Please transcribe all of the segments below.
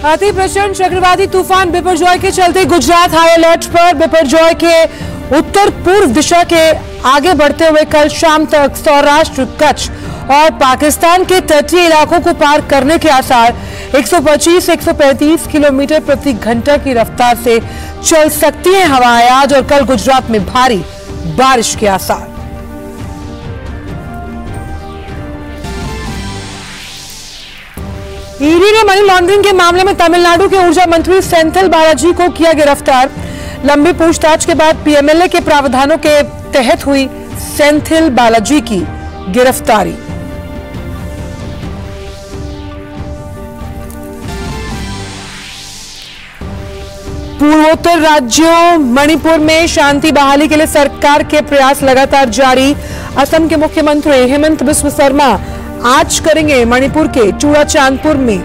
अति प्रचंड चक्रवाती तूफान बिपरजॉय के चलते गुजरात हाई अलर्ट पर। बिपरजॉय के उत्तर पूर्व दिशा के आगे बढ़ते हुए कल शाम तक सौराष्ट्र, कच्छ और पाकिस्तान के तटीय इलाकों को पार करने के आसार। 125-135 किलोमीटर प्रति घंटा की रफ्तार से चल सकती हैं हवाएं। आज और कल गुजरात में भारी बारिश के आसार। ईडी ने मनी लॉन्ड्रिंग के मामले में तमिलनाडु के ऊर्जा मंत्री सेंथिल बालाजी को किया गिरफ्तार। लंबी पूछताछ के बाद पीएमएलए के प्रावधानों के तहत हुई सेंथिल बालाजी की गिरफ्तारी। पूर्वोत्तर राज्यों मणिपुर में शांति बहाली के लिए सरकार के प्रयास लगातार जारी। असम के मुख्यमंत्री हेमंत बिस्व शर्मा आज करेंगे मणिपुर के चूड़ाचांदपुर में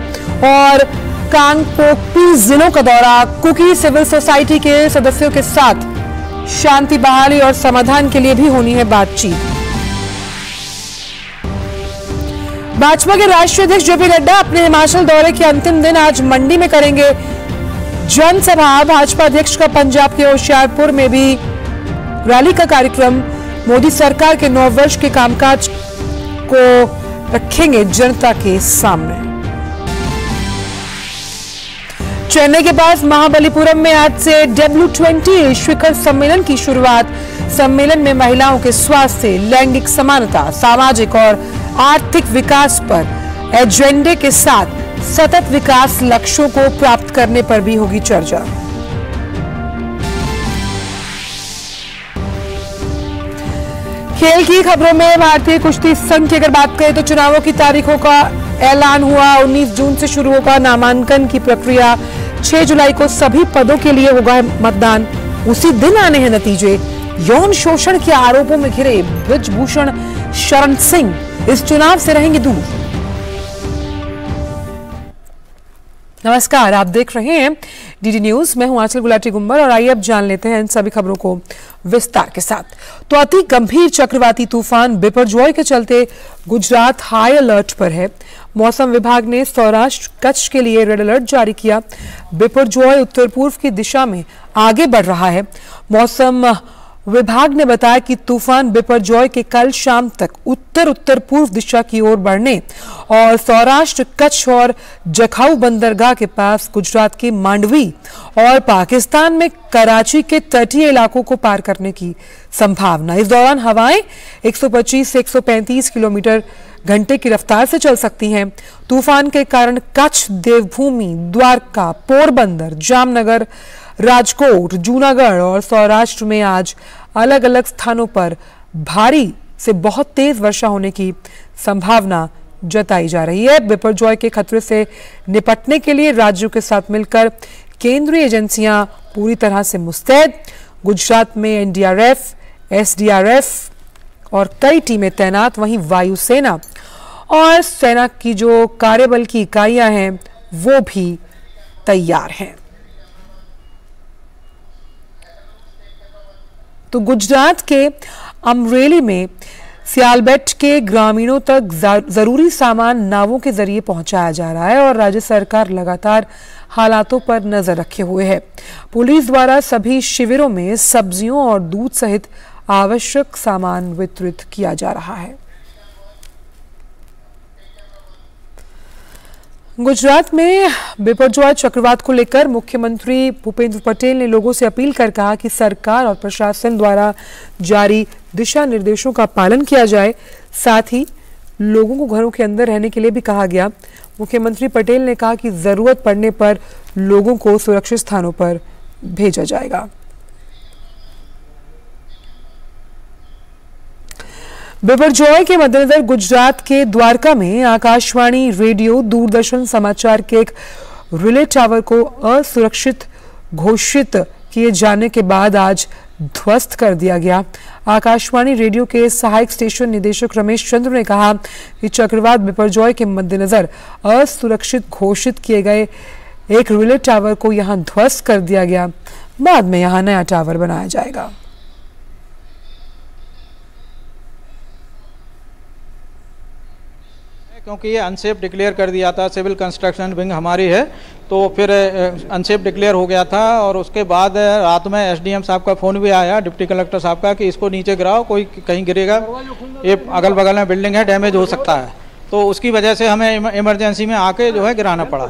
और कांगपोकपी जिलों का दौरा। कुकी सिविल सोसाइटी के सदस्यों के साथ शांति बहाली और समाधान के लिए भी होनी है बातचीत। भाजपा के राष्ट्रीय अध्यक्ष जेपी नड्डा अपने हिमाचल दौरे के अंतिम दिन आज मंडी में करेंगे जनसभा। भाजपा अध्यक्ष का पंजाब के होशियारपुर में भी रैली का कार्यक्रम। मोदी सरकार के 9 वर्ष के कामकाज को रखेंगे जनता के सामने। चेन्नई के पास महाबलीपुरम में आज से W20 शिखर सम्मेलन की शुरुआत। सम्मेलन में महिलाओं के स्वास्थ्य, लैंगिक समानता, सामाजिक और आर्थिक विकास पर एजेंडे के साथ सतत विकास लक्ष्यों को प्राप्त करने पर भी होगी चर्चा। खेल की खबरों में भारतीय कुश्ती संघ की अगर बात करें तो चुनावों की तारीखों का ऐलान हुआ। 19 जून से शुरू होगा नामांकन की प्रक्रिया। 6 जुलाई को सभी पदों के लिए होगा मतदान। उसी दिन आने हैं नतीजे। यौन शोषण के आरोपों में घिरे ब्रजभूषण शरण सिंह इस चुनाव से रहेंगे दूर। नमस्कार, आप देख रहे हैं डीडी न्यूज। मैं हूं आंचल गुलाटी गुंबर और आइए अब जान लेते हैं इन सभी खबरों को विस्तार के साथ। तो अति गंभीर चक्रवाती तूफान बिपरजॉय के चलते गुजरात हाई अलर्ट पर है। मौसम विभाग ने सौराष्ट्र, कच्छ के लिए रेड अलर्ट जारी किया। बिपरजॉय उत्तर पूर्व की दिशा में आगे बढ़ रहा है। मौसम विभाग ने बताया कि तूफान बिपरजॉय के कल शाम तक उत्तर पूर्व दिशा की ओर बढ़ने और सौराष्ट्र, कच्छ और जखाऊ बंदरगाह के पास गुजरात के मांडवी और पाकिस्तान में कराची के तटीय इलाकों को पार करने की संभावना। इस दौरान हवाएं 125 से 135 किलोमीटर घंटे की रफ्तार से चल सकती हैं। तूफान के कारण कच्छ, देवभूमि, द्वारका, पोरबंदर, जामनगर, राजकोट, जूनागढ़ और सौराष्ट्र में आज अलग अलग स्थानों पर भारी से बहुत तेज वर्षा होने की संभावना जताई जा रही है। बिपरजॉय के खतरे से निपटने के लिए राज्यों के साथ मिलकर केंद्रीय एजेंसियां पूरी तरह से मुस्तैद। गुजरात में एनडीआरएफ, एसडीआरएफ और कई टीमें तैनात। वहीं वायुसेना और सेना की जो कार्यबल की इकाइयां हैं वो भी तैयार हैं। तो गुजरात के अमरेली में सियालबेट के ग्रामीणों तक जरूरी सामान नावों के जरिए पहुंचाया जा रहा है और राज्य सरकार लगातार हालातों पर नजर रखे हुए है। पुलिस द्वारा सभी शिविरों में सब्जियों और दूध सहित आवश्यक सामान वितरित किया जा रहा है। गुजरात में बिपरजॉय चक्रवात को लेकर मुख्यमंत्री भूपेंद्र पटेल ने लोगों से अपील कर कहा कि सरकार और प्रशासन द्वारा जारी दिशा निर्देशों का पालन किया जाए। साथ ही लोगों को घरों के अंदर रहने के लिए भी कहा गया। मुख्यमंत्री पटेल ने कहा कि जरूरत पड़ने पर लोगों को सुरक्षित स्थानों पर भेजा जाएगा। बिपरजॉय के मद्देनजर गुजरात के द्वारका में आकाशवाणी, रेडियो, दूरदर्शन समाचार के एक रिले टावर को असुरक्षित घोषित किए जाने के बाद आज ध्वस्त कर दिया गया। आकाशवाणी रेडियो के सहायक स्टेशन निदेशक रमेश चंद्र ने कहा कि चक्रवात बिपरजॉय के मद्देनजर असुरक्षित घोषित किए गए एक रिले टावर को यहां ध्वस्त कर दिया गया। बाद में यहां नया टावर बनाया जाएगा। क्योंकि ये अनसेफ डिक्लेयर कर दिया था, सिविल कंस्ट्रक्शन विंग हमारी है, तो फिर अनसेफ डिक्लेयर हो गया था। और उसके बाद रात में एसडीएम साहब का फ़ोन भी आया, डिप्टी कलेक्टर साहब का, कि इसको नीचे गिराओ, कोई कहीं गिरेगा, ये अगल बगल में बिल्डिंग है, डैमेज हो सकता है। तो उसकी वजह से हमें इमरजेंसी में आके जो है गिराना पड़ा,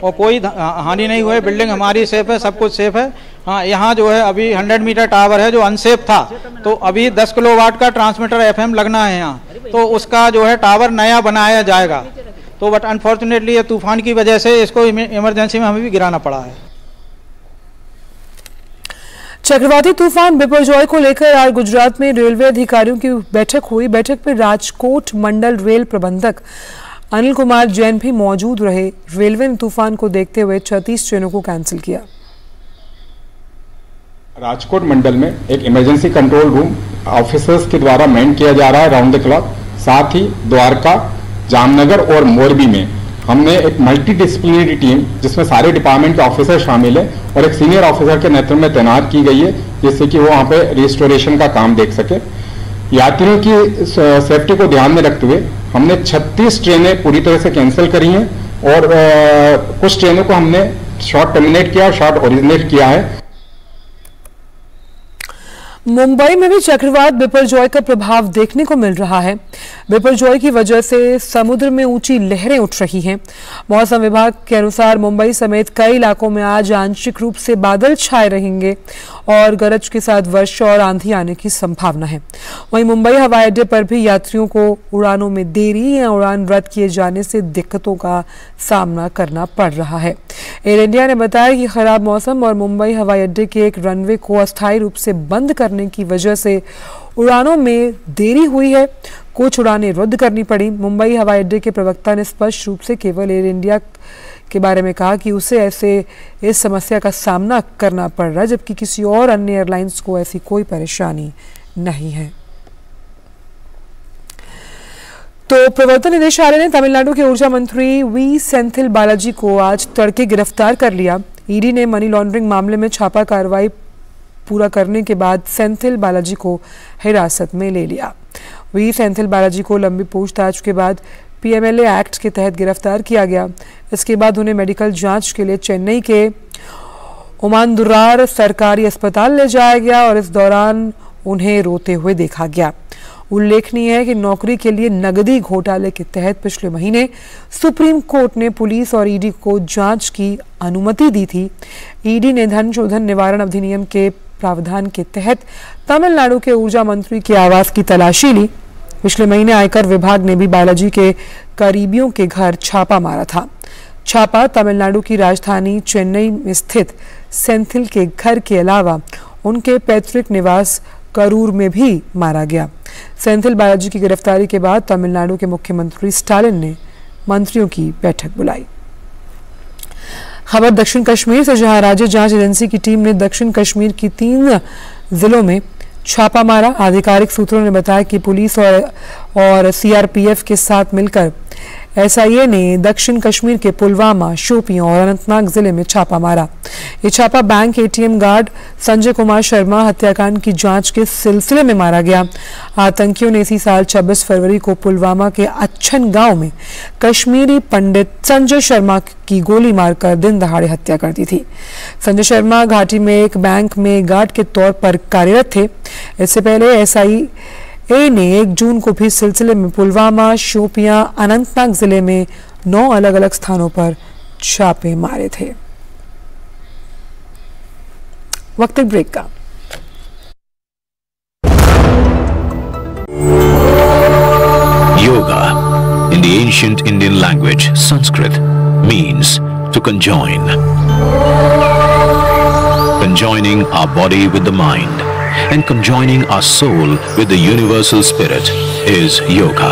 और कोई हानि नहीं हुई, बिल्डिंग हमारी सेफ है, सब कुछ सेफ है। हाँ, यहाँ जो है अभी 100 मीटर टावर है जो अनसेफ था, तो अभी 10 किलोवाट का ट्रांसमीटर एफएम लगना है यहाँ, तो उसका जो है टावर नया बनाया जाएगा। तो बट अनफॉर्चुनेटली ये तूफान की वजह से इसको इमरजेंसी में हमें भी गिराना पड़ा है। चक्रवाती तूफान बिपरजॉय को लेकर आज गुजरात में रेलवे अधिकारियों की बैठक हुई। बैठक में राजकोट मंडल रेल प्रबंधक अनिल कुमार जैन भी मौजूद रहे। रेलवे ने तूफान को देखते हुए 36 ट्रेनों को कैंसिल किया। राजकोट मंडल में एक इमरजेंसी कंट्रोल रूम ऑफिसर्स के द्वारा मेंटेन किया जा रहा है राउंड द क्लॉक। साथ ही द्वारका, जामनगर और मोरबी में हमने एक मल्टी डिसिप्लिनरी टीम, जिसमें सारे डिपार्टमेंट के ऑफिसर शामिल है, और एक सीनियर ऑफिसर के नेतृत्व में तैनात की गई है, जिससे कि वो वहाँ पे रिस्टोरेशन का काम देख सके। यात्रियों की सेफ्टी को ध्यान में रखते हुए हमने 36 ट्रेनें पूरी तरह से कैंसिल करी हैं, और कुछ ट्रेनों को हमने शॉर्ट टर्मिनेट किया और शॉर्ट ओरिजिनेट किया है। मुंबई में भी चक्रवात बिपरजॉय का प्रभाव देखने को मिल रहा है। बिपरजॉय की वजह से समुद्र में ऊंची लहरें उठ रही हैं। मौसम विभाग के अनुसार मुंबई समेत कई इलाकों में आज आंशिक रूप से बादल छाए रहेंगे और गरज के साथ वर्षा और आंधी आने की संभावना है। वहीं मुंबई हवाई अड्डे पर भी यात्रियों को उड़ानों में देरी या उड़ान रद्द किए जाने से दिक्कतों का सामना करना पड़ रहा है। एयर इंडिया ने बताया कि खराब मौसम और मुंबई हवाई अड्डे के एक रनवे को अस्थायी रूप से बंद करने की वजह से उड़ानों में देरी हुई है। कुछ उड़ानें रद्द करनी पड़ी। मुंबई हवाई अड्डे के प्रवक्ता ने स्पष्ट रूप से केवल एयर इंडिया के बारे में कहा कि उसे इस समस्या का सामना करना पड़ रहा है, जबकि किसी और अन्य एयरलाइंस को ऐसी कोई परेशानी नहीं है। तो प्रवर्तन निदेशालय ने तमिलनाडु के ऊर्जा मंत्री वी सेंथिल बालाजी को आज तड़के गिरफ्तार कर लिया। ईडी ने मनी लॉन्ड्रिंग मामले में छापा कार्रवाई पूरा करने के बाद सेंथिल बालाजी को हिरासत में ले लिया। वी सेंथिल बालाजी को लंबी पूछताछ के बाद पीएमएलए एक्ट के तहत गिरफ्तार किया गया। इसके बाद उन्हें मेडिकल जांच के लिए चेन्नई के ओमांदुरार सरकारी अस्पताल ले जाया गया और इस दौरान उन्हें रोते हुए देखा गया। उल्लेखनीय है कि नौकरी के लिए नकदी घोटाले के तहत पिछले महीने सुप्रीम कोर्ट ने पुलिस और ईडी को जांच की अनुमति दी थी। ईडी ने धन शोधन निवारण अधिनियम के प्रावधान के तहत तमिलनाडु के ऊर्जा मंत्री के आवास की तलाशी ली। पिछले महीने आयकर विभाग ने भी बालाजी के करीबियों के घर छापा मारा था। छापा तमिलनाडु की राजधानी चेन्नई में स्थित सेंथिल के घर के अलावा उनके पैतृक निवास करूर में भी मारा गया। सेंथिल बालाजी की गिरफ्तारी के बाद तमिलनाडु के मुख्यमंत्री स्टालिन ने मंत्रियों की बैठक बुलाई। खबर दक्षिण कश्मीर से, जहां राज्य जांच एजेंसी की टीम ने दक्षिण कश्मीर की 3 जिलों में छापा मारा। आधिकारिक सूत्रों ने बताया कि पुलिस और सीआरपीएफ के साथ मिलकर एसआईए ने दक्षिण कश्मीर के पुलवामा, शोपियां और अनंतनाग जिले में छापा मारा। ये छापा bank ATM guard Sanjay Kumar Sharma हत्याकांड की जांच के सिलसिले में मारा गया। आतंकियों ने इसी साल 26 फरवरी को पुलवामा के अच्छन गांव में कश्मीरी पंडित संजय शर्मा की गोली मारकर दिन दहाड़े हत्या कर दी थी। संजय शर्मा घाटी में एक बैंक में गार्ड के तौर पर कार्यरत थे। इससे पहले एसआईए ने 1 जून को भी सिलसिले में पुलवामा, शोपियां, अनंतनाग जिले में 9 अलग अलग स्थानों पर छापे मारे थे। वक्त एक ब्रेक का। Yoga, in the ancient Indian language Sanskrit, means to conjoin. Conjoining our body with the mind and conjoining our soul with the universal spirit is yoga.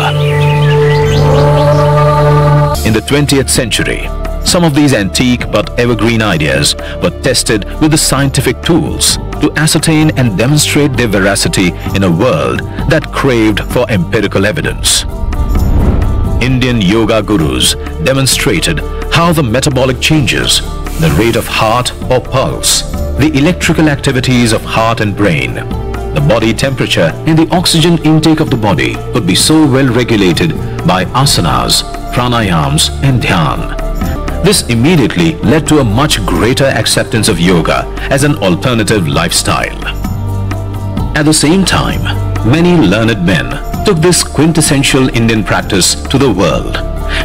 In the 20th century, some of these antique but evergreen ideas were tested with the scientific tools to ascertain and demonstrate their veracity in a world that craved for empirical evidence. Indian yoga gurus demonstrated how the metabolic changes, the rate of heart or pulse, the electrical activities of heart and brain, the body temperature and the oxygen intake of the body could be so well regulated by asanas, pranayams and dhyan. This immediately led to a much greater acceptance of yoga as an alternative lifestyle. At the same time, many learned men took this quintessential Indian practice to the world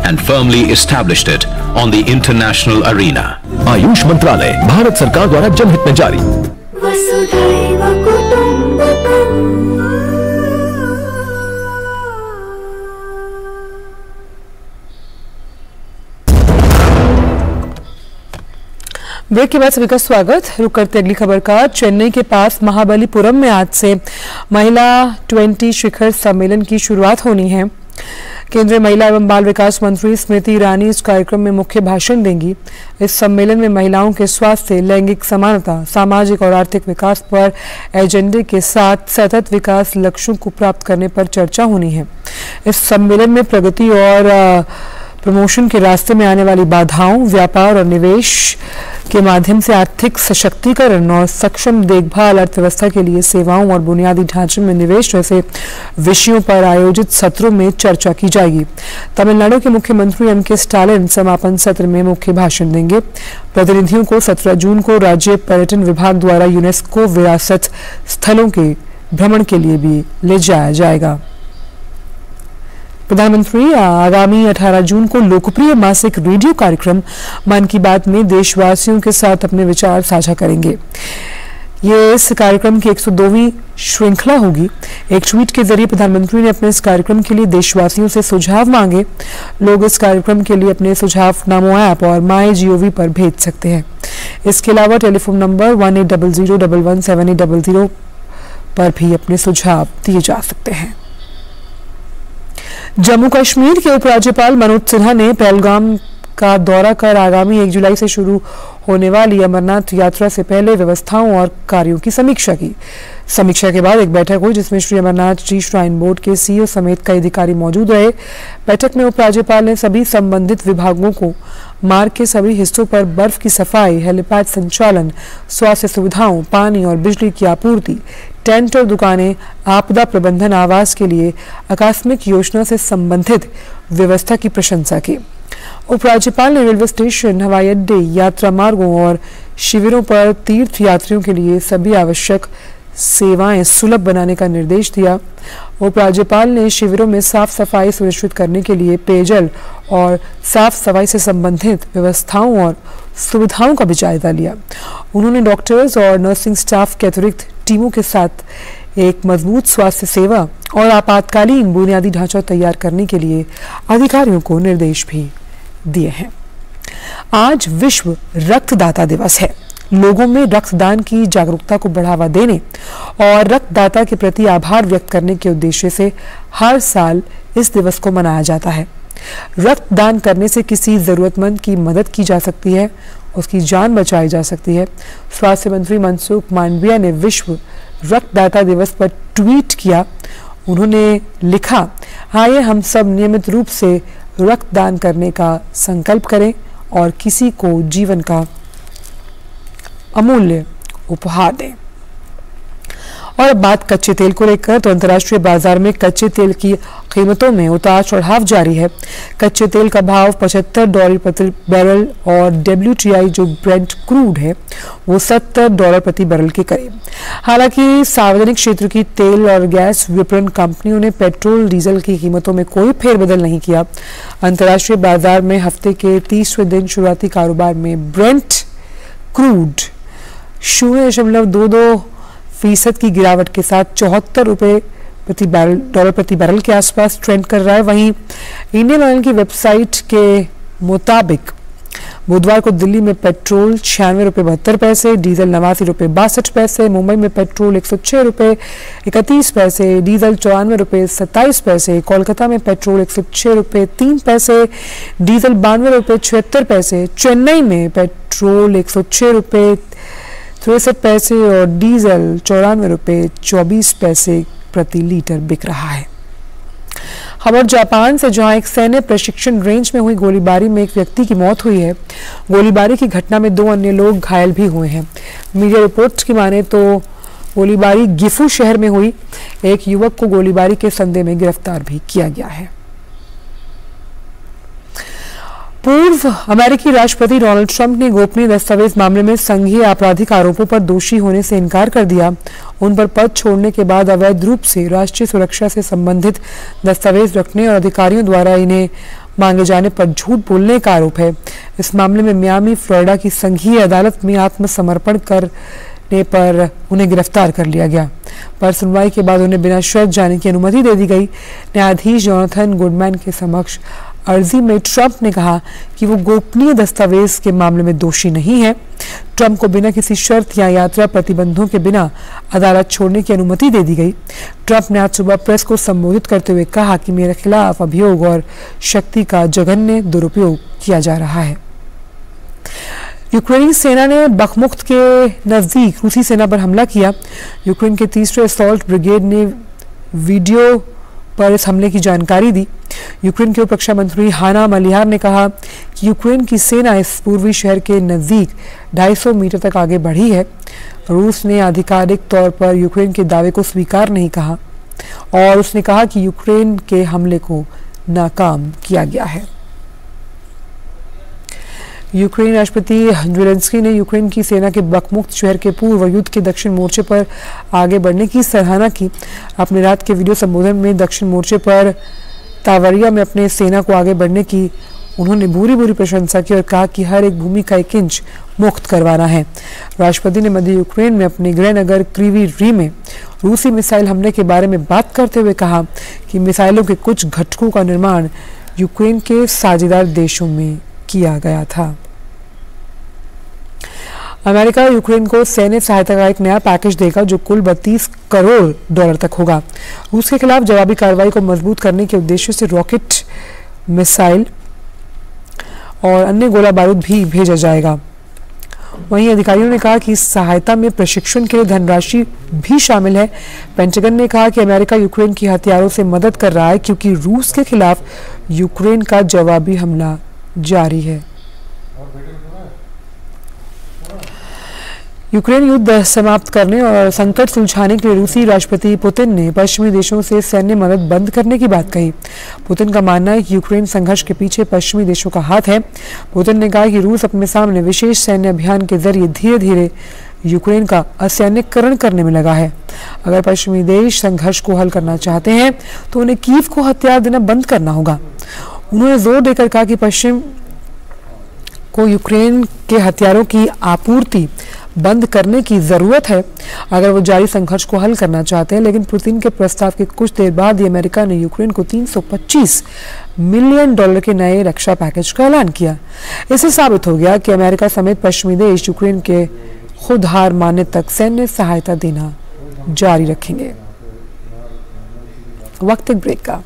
and firmly established it on the international arena. Ayush मंत्रालय, भारत सरकार द्वारा जनहित में जारी। वसुधैव कुटुम्बकम्। Break के बाद सभी का स्वागत। रुक करते अगली खबर का। चेन्नई के पास महाबलीपुरम में आज से महिला 20 शिखर सम्मेलन की शुरुआत होनी है। केंद्रीय महिला एवं बाल विकास मंत्री स्मृति ईरानी इस कार्यक्रम में मुख्य भाषण देंगी। इस सम्मेलन में महिलाओं के स्वास्थ्य, लैंगिक समानता, सामाजिक और आर्थिक विकास पर एजेंडे के साथ सतत विकास लक्ष्यों को प्राप्त करने पर चर्चा होनी है। इस सम्मेलन में प्रगति और प्रमोशन के रास्ते में आने वाली बाधाओं, व्यापार और निवेश के माध्यम से आर्थिक सशक्तिकरण और सक्षम देखभाल, अर्थव्यवस्था के लिए सेवाओं और बुनियादी ढांचे में निवेश जैसे विषयों पर आयोजित सत्रों में चर्चा की जाएगी। तमिलनाडु के मुख्यमंत्री M.K. स्टालिन समापन सत्र में मुख्य भाषण देंगे। प्रतिनिधियों को 17 जून को राज्य पर्यटन विभाग द्वारा यूनेस्को विरासत स्थलों के भ्रमण के लिए भी ले जाया जाएगा। प्रधानमंत्री आगामी 18 जून को लोकप्रिय मासिक रेडियो कार्यक्रम मन की बात में देशवासियों के साथ अपने विचार साझा करेंगे। ये इस कार्यक्रम की 102वीं श्रृंखला होगी। एक ट्वीट के जरिए प्रधानमंत्री ने अपने इस कार्यक्रम के लिए देशवासियों से सुझाव मांगे। लोग इस कार्यक्रम के लिए अपने सुझाव नमो ऐप और MyGov पर भेज सकते हैं। इसके अलावा टेलीफोन नंबर 1800117800 पर भी अपने सुझाव दिए जा सकते हैं। जम्मू कश्मीर के उपराज्यपाल मनोज सिन्हा ने पहलगाम का दौरा कर आगामी 1 जुलाई से शुरू होने वाली अमरनाथ यात्रा से पहले व्यवस्थाओं और कार्यों की समीक्षा की। समीक्षा के बाद एक बैठक हुई जिसमें श्री अमरनाथ जी श्राइन बोर्ड के CEO समेत कई अधिकारी मौजूद रहे। बैठक में उपराज्यपाल ने सभी संबंधित विभागों को मार्ग के सभी हिस्सों पर बर्फ की सफाई, हेलीपैड संचालन, स्वास्थ्य सुविधाओं, पानी और बिजली की आपूर्ति, टेंट और दुकानें, आपदा प्रबंधन, आवास के लिए आकस्मिक योजना से संबंधित व्यवस्था की प्रशंसा की। उपराज्यपाल ने रेलवे स्टेशन, हवाई अड्डे, यात्रा मार्गों और शिविरों पर तीर्थ यात्रियों के लिए सभी आवश्यक सेवाएं सुलभ बनाने का निर्देश दिया। उपराज्यपाल ने शिविरों में साफ सफाई सुनिश्चित करने के लिए पेयजल और साफ सफाई से संबंधित व्यवस्थाओं और सुविधाओं का भी जायजा लिया। उन्होंने डॉक्टर्स और नर्सिंग स्टाफ के अतिरिक्त टीमों के साथ एक मजबूत स्वास्थ्य सेवा और आपातकालीन बुनियादी ढांचा तैयार करने के लिए अधिकारियों को निर्देश भी दिए हैं। आज विश्व रक्तदाता दिवस है। लोगों में रक्तदान की जागरूकता को बढ़ावा देने और रक्तदाता के प्रति आभार व्यक्त करने के उद्देश्य से हर साल इस दिवस को मनाया जाता है। रक्तदान करने से किसी जरूरतमंद की मदद की जा सकती है, उसकी जान बचाई जा सकती है। स्वास्थ्य मंत्री मनसुख मांडविया ने विश्व रक्तदाता दिवस पर ट्वीट किया। उन्होंने लिखा, आइए हम सब नियमित रूप से रक्तदान करने का संकल्प करें और किसी को जीवन का अमूल्य उपहार दें। और अब बात कच्चे तेल को लेकर, तो अंतर्राष्ट्रीय बाजार में कच्चे तेल की कीमतों में उतार चढ़ाव जारी है। कच्चे तेल का भाव $75 प्रति बैरल और WTI जो ब्रेंट क्रूड है वो $70 प्रति बैरल के करीब। हालांकि सार्वजनिक क्षेत्र की तेल और गैस विपणन कंपनियों ने पेट्रोल डीजल की कीमतों में कोई फेरबदल नहीं किया। अंतर्राष्ट्रीय बाजार में हफ्ते के 30वें दिन शुरुआती कारोबार में ब्रेंट क्रूड 0.22% की गिरावट के साथ $74 प्रति बैरल के आसपास ट्रेंड कर रहा है। वहीं इंडियन ऑयल की वेबसाइट के मुताबिक बुधवार को दिल्ली में पेट्रोल ₹96.72, डीजल ₹89.62, मुंबई में पेट्रोल ₹106.31, डीजल ₹94.27, कोलकाता में पेट्रोल ₹106.03, डीजल ₹92.76, चेन्नई में पेट्रोल ₹106.63 और डीजल ₹94.24 प्रति लीटर बिक रहा है। खबर जापान से, जहां एक सैन्य प्रशिक्षण रेंज में हुई गोलीबारी में एक व्यक्ति की मौत हुई है। गोलीबारी की घटना में 2 अन्य लोग घायल भी हुए हैं। मीडिया रिपोर्ट्स की माने तो गोलीबारी गिफू शहर में हुई। एक युवक को गोलीबारी के संदेह में गिरफ्तार भी किया गया है। पूर्व अमेरिकी राष्ट्रपति डोनाल्ड ट्रंप ने गोपनीय दस्तावेज मामले में संघीय आपराधिक आरोपों पर दोषी होने से इनकार कर दिया। उन पर पद छोड़ने के बाद अवैध रूप से राष्ट्रीय सुरक्षा से संबंधित दस्तावेज रखने और अधिकारियों द्वारा इन्हें मांगे जाने पर झूठ बोलने का आरोप है। इस मामले में मियामी, फ्लोरिडा की संघीय अदालत में आत्मसमर्पण करने पर उन्हें गिरफ्तार कर लिया गया, पर सुनवाई के बाद उन्हें बिना शर्त जाने की अनुमति दे दी गई। न्यायाधीश जोनाथन गुडमैन के समक्ष अर्जी में ट्रंप ने कहा कि वो गोपनीय दस्तावेज के मामले में दोषी नहीं है। ट्रंप को बिना किसी शर्त या यात्रा प्रतिबंधों के बिना अदालत छोड़ने की अनुमति दे दी गई। ट्रंप ने आज सुबह प्रेस को संबोधित करते हुए कहा कि मेरे खिलाफ अभियोग और शक्ति का जघन्य दुरुपयोग किया जा रहा है। यूक्रेनी सेना ने बखमुख्त के नजदीक रूसी सेना पर हमला किया। यूक्रेन के तीसरे असॉल्ट ब्रिगेड ने वीडियो पर इस हमले की जानकारी दी। यूक्रेन के उप रक्षा मंत्री हाना मलिहार ने कहा कि यूक्रेन की सेना इस पूर्वी शहर के नजदीक 250 मीटर तक आगे बढ़ी है। रूस ने आधिकारिक तौर पर यूक्रेन के दावे को स्वीकार नहीं कहा और उसने कहा कि यूक्रेन के हमले को नाकाम किया गया है। यूक्रेन राष्ट्रपति ज़ेलेंस्की ने यूक्रेन की सेना के बखमुख्त शहर के पूर्व युद्ध के दक्षिण मोर्चे पर आगे बढ़ने की सराहना की। अपने रात के वीडियो संबोधन में दक्षिण मोर्चे पर तावरिया में अपने सेना को आगे बढ़ने की उन्होंने भूरी प्रशंसा की और कहा कि हर एक भूमि का 1 इंच मुक्त करवाना है। राष्ट्रपति ने मध्य यूक्रेन में अपने गृहनगर क्रीवी री में रूसी मिसाइल हमले के बारे में बात करते हुए कहा कि मिसाइलों के कुछ घटकों का निर्माण यूक्रेन के साझेदार देशों में किया गया था। अमेरिका यूक्रेन को सैन्य सहायता का एक नया पैकेज देगा जो कुल $32 करोड़ तक होगा। रूस के खिलाफ जवाबी कार्रवाई को मजबूत करने के उद्देश्य से रॉकेट, मिसाइल और अन्य गोला बारूद भी भेजा जाएगा। वहीं अधिकारियों ने कहा कि इस सहायता में प्रशिक्षण के लिए धनराशि भी शामिल है। पेंटागन ने कहा कि अमेरिका यूक्रेन की हथियारों से मदद कर रहा है क्योंकि रूस के खिलाफ यूक्रेन का जवाबी हमला जारी है। यूक्रेन युद्ध समाप्त करने और संकट सुलझाने के लिए रूसी राष्ट्रपति पुतिन ने पश्चिमी देशों से सैन्य मदद बंद करने की बात कही। पुतिन का मानना है कि यूक्रेन संघर्ष के पीछे पश्चिमी देशों का हाथ है। पुतिन ने कहा कि रूस अपने सामने विशेष सैन्य अभियान के जरिए धीरे धीरे यूक्रेन का असैन्यकरण करने में लगा है। अगर पश्चिमी देश संघर्ष को हल करना चाहते हैं तो उन्हें कीव को हथियार देना बंद करना होगा। उन्होंने जोर देकर कहा कि पश्चिम को यूक्रेन के हथियारों की आपूर्ति बंद करने की जरूरत है अगर वो जारी संघर्ष को हल करना चाहते हैं। लेकिन पुतिन के प्रस्ताव के कुछ देर बाद ही अमेरिका ने यूक्रेन को $325 मिलियन के नए रक्षा पैकेज का ऐलान किया। इससे साबित हो गया कि अमेरिका समेत पश्चिमी देश यूक्रेन के खुद हार मानने तक सैन्य सहायता देना जारी रखेंगे। वक्त एक ब्रेक का।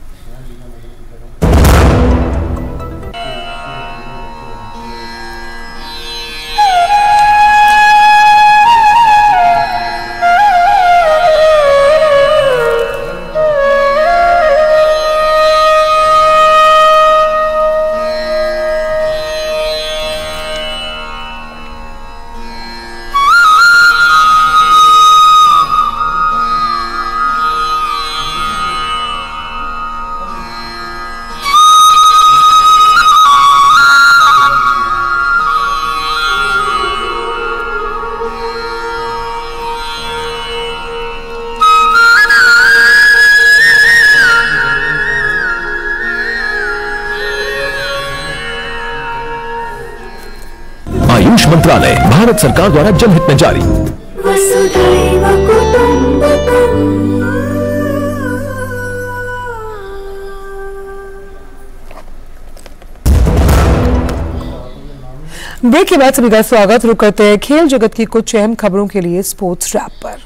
आयुष मंत्रालय भारत सरकार द्वारा जनहित में जारी। वसुधैव कुटुंबकम्। ब्रेक के बाद सभी का स्वागत। रुक करते हैं खेल जगत की कुछ अहम खबरों के लिए स्पोर्ट्स रैप पर।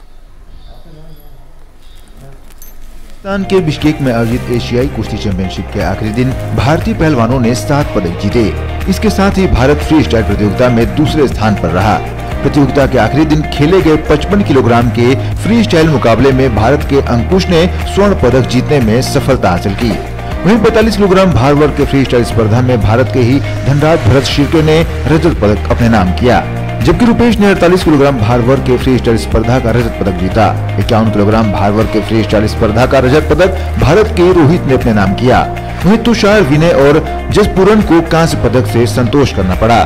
पाकिस्तान के बिश्केक में आयोजित एशियाई कुश्ती चैंपियनशिप के आखिरी दिन भारतीय पहलवानों ने 7 पदक जीते। इसके साथ ही भारत फ्री स्टाइल प्रतियोगिता में दूसरे स्थान पर रहा। प्रतियोगिता के आखिरी दिन खेले गए 55 किलोग्राम के फ्री स्टाइल मुकाबले में भारत के अंकुश ने स्वर्ण पदक जीतने में सफलता हासिल की। वहीं 42 किलोग्राम भार वर्ग के फ्री स्टाइल स्पर्धा में भारत के ही धनराज भरत शिर्के ने रजत पदक अपने नाम किया। जबकि रुपेश ने 48 किलोग्राम भार वर्ग के फ्री स्टाइल स्पर्धा का रजत पदक जीता। 51 किलोग्राम भार वर्ग के फ्री स्टाइल स्पर्धा का रजत पदक भारत के रोहित ने अपने नाम किया। वहीं तुषार, विनय और जसपूरन को कांस्य पदक से संतोष करना पड़ा।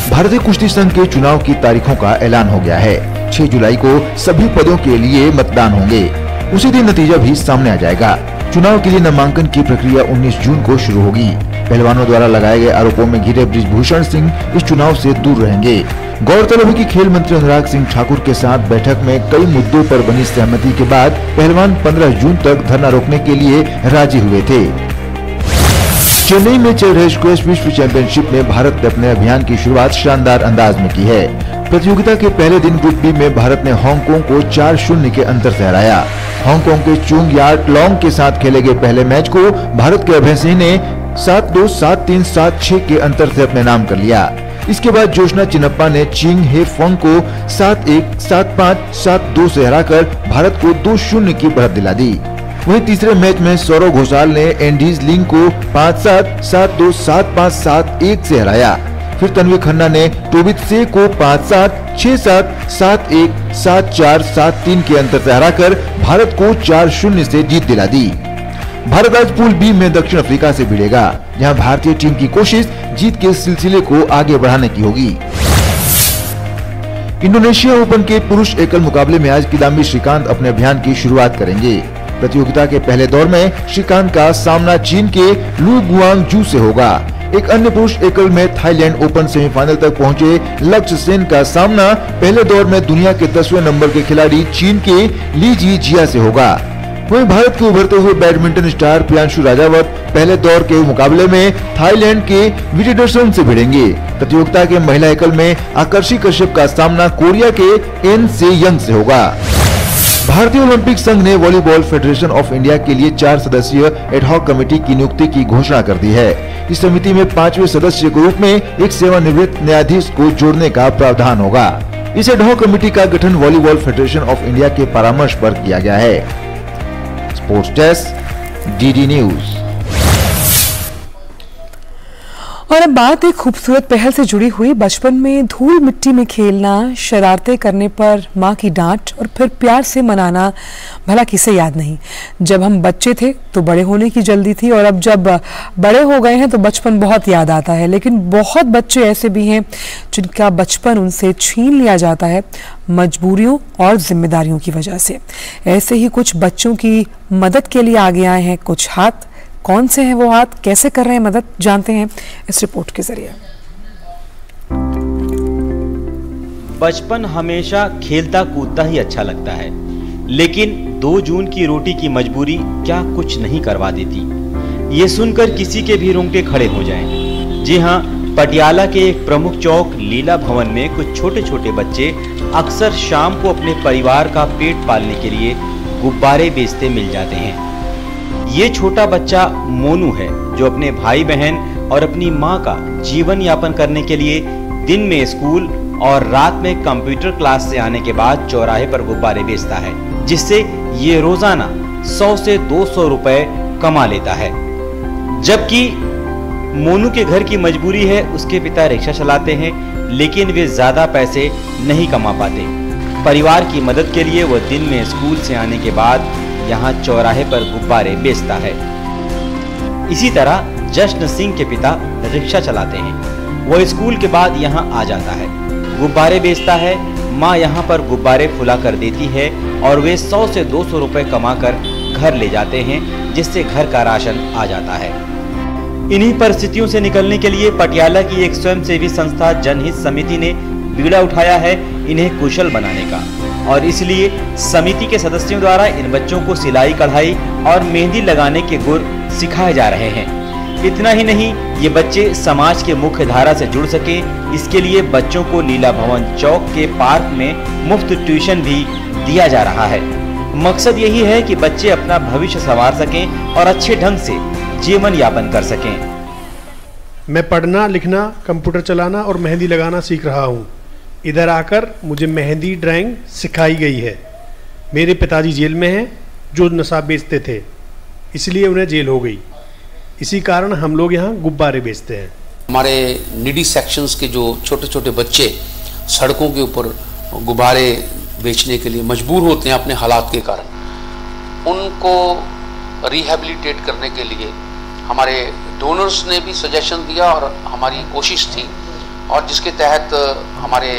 भारतीय कुश्ती संघ के चुनाव की तारीखों का ऐलान हो गया है। 6 जुलाई को सभी पदों के लिए मतदान होंगे। उसी दिन नतीजा भी सामने आ जाएगा। चुनाव के लिए नामांकन की प्रक्रिया 19 जून को शुरू होगी। पहलवानों द्वारा लगाए गए आरोपों में घिरे बृजभूषण सिंह इस चुनाव से दूर रहेंगे। गौरतलब है कि खेल मंत्री अनुराग सिंह ठाकुर के साथ बैठक में कई मुद्दों पर बनी सहमति के बाद पहलवान 15 जून तक धरना रोकने के लिए राजी हुए थे। चेन्नई में चल रहे स्क्वैश विश्व चैंपियनशिप में भारत ने अपने अभियान की शुरुआत शानदार अंदाज में की है। प्रतियोगिता के पहले दिन ग्रुप बी में भारत ने हांगकांग को 4-0 के अंतर से हराया। हांगकांग के चुंग यार्ड लॉन्ग के साथ खेले गए पहले मैच को भारत के अभय सिंह ने 7-2, 7-3, 7-6 के अंतर से अपने नाम कर लिया। इसके बाद जोशना चिनप्पा ने चिंग हे फंग को 7-1, 7-5, 7-2 से हराकर भारत को 2-0 की बढ़त दिला दी। वहीं तीसरे मैच में सौरव घोषाल ने एंडीज लिंग को 5-7, 7-2, 7-5, 7-1 से हराया। फिर तन्वी खन्ना ने टोबित से को 5-7, 6-7, 7-1, 7-4, 7-3 के अंतर से हराकर भारत को 4-0 से जीत दिला दी। भारत आज पूल बी में दक्षिण अफ्रीका से भिड़ेगा, जहां भारतीय टीम की कोशिश जीत के सिलसिले को आगे बढ़ाने की होगी। इंडोनेशिया ओपन के पुरुष एकल मुकाबले में आज किदाम्बी श्रीकांत अपने अभियान की शुरुआत करेंगे। प्रतियोगिता के पहले दौर में श्रीकांत का सामना चीन के लू गुआंगजू से होगा। एक अन्य पुरुष एकल में थाईलैंड ओपन सेमीफाइनल तक पहुंचे लक्ष्य सेन का सामना पहले दौर में दुनिया के 10वें नंबर के खिलाड़ी चीन के ली जी जिया से होगा। वहीं भारत के उभरते हुए बैडमिंटन स्टार प्रियांशु राजावत पहले दौर के मुकाबले में थाईलैंड के विटेडर्सन से भिड़ेंगे। प्रतियोगिता के महिला एकल में आकर्षी कश्यप का सामना कोरिया के एन से यंग से होगा। भारतीय ओलंपिक संघ ने वॉलीबॉल फेडरेशन ऑफ इंडिया के लिए 4 सदस्यीय एडहॉक कमेटी की नियुक्ति की घोषणा कर दी है। इस समिति में 5वें सदस्य के रूप में एक सेवानिवृत्त न्यायाधीश को जोड़ने का प्रावधान होगा। इस एडहॉक कमेटी का गठन वॉलीबॉल फेडरेशन ऑफ इंडिया के परामर्श पर किया गया है। Sports desk, DD news. और अब बात एक खूबसूरत पहल से जुड़ी हुई। बचपन में धूल मिट्टी में खेलना, शरारतें करने पर माँ की डांट और फिर प्यार से मनाना, भला किसे याद नहीं। जब हम बच्चे थे तो बड़े होने की जल्दी थी, और अब जब बड़े हो गए हैं तो बचपन बहुत याद आता है। लेकिन बहुत बच्चे ऐसे भी हैं जिनका बचपन उनसे छीन लिया जाता है मजबूरियों और जिम्मेदारियों की वजह से। ऐसे ही कुछ बच्चों की मदद के लिए आगे आए हैं कुछ हाथ। कौन से हैं वो हाथ, कैसे कर रहे हैं मदद, जानते हैं इस रिपोर्ट के जरिए। बचपन हमेशा खेलता कूदता ही अच्छा लगता है, लेकिन 2 जून की रोटी की मजबूरी क्या कुछ नहीं करवा देती। ये सुनकर किसी के भी रोंगटे खड़े हो जाएं। जी हाँ, पटियाला के एक प्रमुख चौक लीला भवन में कुछ छोटे छोटे बच्चे अक्सर शाम को अपने परिवार का पेट पालने के लिए गुब्बारे बेचते मिल जाते हैं। ये छोटा बच्चा मोनू है, जो अपने भाई बहन और अपनी माँ का जीवन यापन करने के लिए दिन में स्कूल और रात में कंप्यूटर क्लास से आने के बाद चौराहे पर गुब्बारे बेचता है, जिससे ये रोजाना 100 से 200 रुपए कमा लेता है। जबकि मोनू के घर की मजबूरी है, उसके पिता रिक्शा चलाते हैं, लेकिन वे ज्यादा पैसे नहीं कमा पाते। परिवार की मदद के लिए वह दिन में स्कूल से आने के बाद यहाँ चौराहे पर गुब्बारे बेचता है। इसी तरह जश्न सिंह के पिता रिक्शा चलाते हैं। वो स्कूल के बाद यहाँ आ जाता है, गुब्बारे बेचता है। माँ यहाँ पर गुब्बारे फुला कर देती है और वे 100 से 200 रुपए कमाकर घर ले जाते हैं, जिससे घर का राशन आ जाता है। इन्हीं परिस्थितियों से निकलने के लिए पटियाला की एक स्वयंसेवी संस्था जनहित समिति ने बीड़ा उठाया है इन्हें कुशल बनाने का, और इसलिए समिति के सदस्यों द्वारा इन बच्चों को सिलाई कढ़ाई और मेहंदी लगाने के गुर सिखाए जा रहे हैं। इतना ही नहीं, ये बच्चे समाज के मुख्य धारा से जुड़ सके, इसके लिए बच्चों को लीला भवन चौक के पार्क में मुफ्त ट्यूशन भी दिया जा रहा है। मकसद यही है कि बच्चे अपना भविष्य संवार सकें और अच्छे ढंग से जीवन यापन कर सकें। मैं पढ़ना, लिखना, कंप्यूटर चलाना और मेहंदी लगाना सीख रहा हूँ। इधर आकर मुझे मेहंदी ड्राइंग सिखाई गई है। मेरे पिताजी जेल में हैं, जो नशा बेचते थे, इसलिए उन्हें जेल हो गई। इसी कारण हम लोग यहाँ गुब्बारे बेचते हैं। हमारे नीडी सेक्शंस के जो छोटे छोटे बच्चे सड़कों के ऊपर गुब्बारे बेचने के लिए मजबूर होते हैं अपने हालात के कारण, उनको रिहेबिलिटेट करने के लिए हमारे डोनर्स ने भी सजेशन दिया और हमारी कोशिश थी, और जिसके तहत हमारे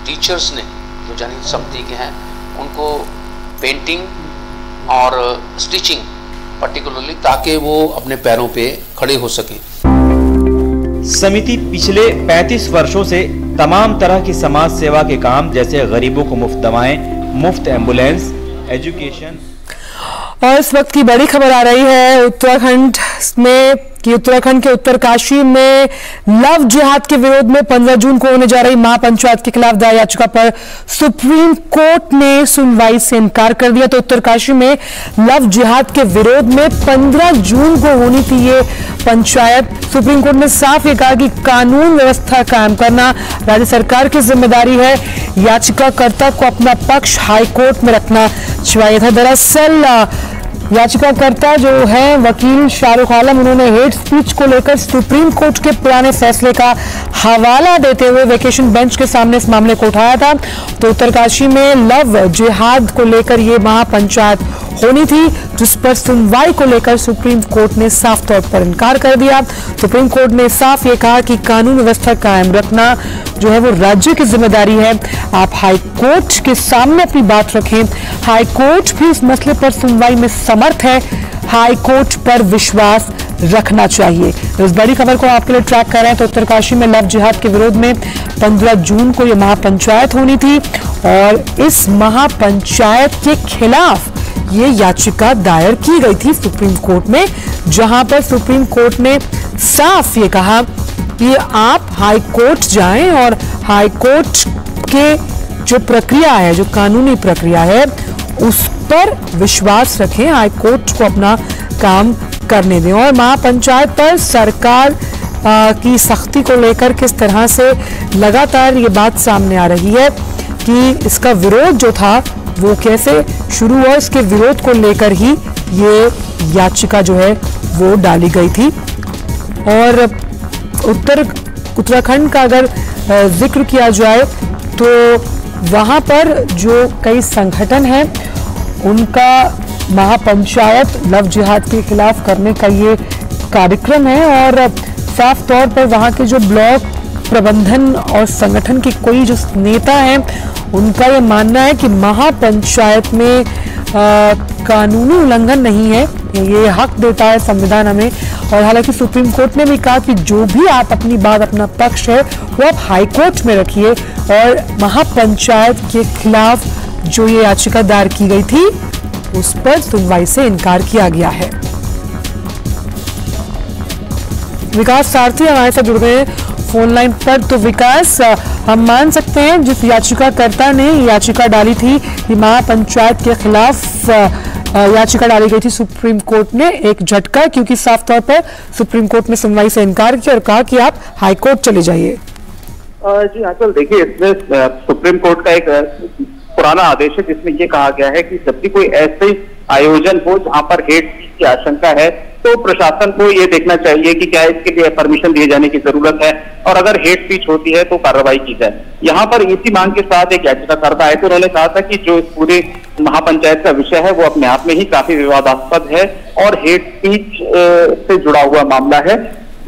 टीचर्स ने जो जनहित समिति के हैं उनको पेंटिंग और स्टिचिंग पर्टिकुलरली, ताकि वो अपने पैरों पे खड़े हो सकें। समिति पिछले 35 वर्षों से तमाम तरह की समाज सेवा के काम जैसे गरीबों को मुफ्त दवाएं, मुफ्त एम्बुलेंस, एजुकेशन। और इस वक्त की बड़ी खबर आ रही है उत्तराखंड में कि उत्तराखंड के उत्तरकाशी में लव जिहाद के विरोध में 15 जून को होने जा रही महापंचायत के खिलाफ दायर याचिका पर सुप्रीम कोर्ट ने सुनवाई से इनकार कर दिया। तो उत्तरकाशी में लव जिहाद के विरोध में 15 जून को होनी थी ये पंचायत। सुप्रीम कोर्ट ने साफ ये कहा कि कानून व्यवस्था कायम करना राज्य सरकार की जिम्मेदारी है, याचिकाकर्ता को अपना पक्ष हाईकोर्ट में रखना चाहिए था। दरअसल याचिकाकर्ता जो है वकील शाहरुख आलम, उन्होंने हेट स्पीच को लेकर सुप्रीम कोर्ट के पुराने फैसले का हवाला देते हुए वेकेशन बेंच के सामने इस मामले को उठाया था। तो उत्तरकाशी में लव जिहाद को लेकर ये महापंचायत होनी थी, जिस पर सुनवाई को लेकर सुप्रीम कोर्ट ने साफ तौर पर इनकार कर दिया। सुप्रीम कोर्ट ने साफ ये कहा कि कानून व्यवस्था कायम रखना जो है वो राज्य की जिम्मेदारी है, आप हाई कोर्ट के सामने अपनी बात रखें। हाई कोर्ट भी इस मसले पर सुनवाई में समर्थ है, हाई कोर्ट पर विश्वास रखना चाहिए। इस बड़ी खबर को आपके लिए ट्रैक कर रहे हैं। तो उत्तरकाशी में लव जिहाद के विरोध में 15 जून को यह महापंचायत होनी थी और इस महापंचायत के खिलाफ ये याचिका दायर की गई थी सुप्रीम कोर्ट में, जहां पर सुप्रीम कोर्ट ने साफ ये कहा कि आप हाई कोर्ट जाएं और हाई कोर्ट के जो प्रक्रिया है, जो कानूनी प्रक्रिया है, उस पर विश्वास रखें, हाई कोर्ट को अपना काम करने दें। और महापंचायत पर सरकार की सख्ती को लेकर किस तरह से लगातार ये बात सामने आ रही है कि इसका विरोध जो था वो कैसे शुरू हुआ, इसके विरोध को लेकर ही ये याचिका जो है वो डाली गई थी। और उत्तराखंड का अगर जिक्र किया जाए तो वहाँ पर जो कई संगठन हैं उनका महापंचायत लव जिहाद के खिलाफ करने का ये कार्यक्रम है। और साफ तौर पर वहाँ के जो ब्लॉक प्रबंधन और संगठन के कोई जो नेता हैं उनका ये मानना है कि महापंचायत में कानूनी उल्लंघन नहीं है, ये हक देता है संविधान हमें। और हालांकि सुप्रीम कोर्ट ने भी कहा कि जो भी आप अपनी बात, अपना पक्ष है वो आप हाई कोर्ट में रखिए, और महापंचायत के खिलाफ जो ये याचिका दायर की गई थी उस पर सुनवाई से इनकार किया गया है। विकास सारथी हमारे साथ जुड़ गए फोन लाइन पर। तो विकास, हम मान सकते हैं जिस याचिकाकर्ता ने याचिका डाली थी कि महापंचायत के खिलाफ याचिका डाली गई थी सुप्रीम कोर्ट ने एक झटका, क्योंकि साफ तौर पर सुप्रीम कोर्ट ने सुनवाई से इनकार किया और कहा कि आप हाई कोर्ट चले जाइए। जी असल देखिए, इसमें सुप्रीम कोर्ट का एक पुराना आदेश है जिसमें ये कहा गया है कि जब भी कोई ऐसे आयोजन हो जहां पर हेट स्पीच की आशंका है तो प्रशासन को ये देखना चाहिए कि क्या इसके लिए परमिशन दिए जाने की जरूरत है, और अगर हेट स्पीच होती है तो कार्रवाई की जाए। यहाँ पर इसी मांग के साथ एक याचिकाकर्ता आए तो उन्होंने कहा था कि जो इस पूरे महापंचायत का विषय है वो अपने आप में ही काफी विवादास्पद है और हेट स्पीच से जुड़ा हुआ मामला है।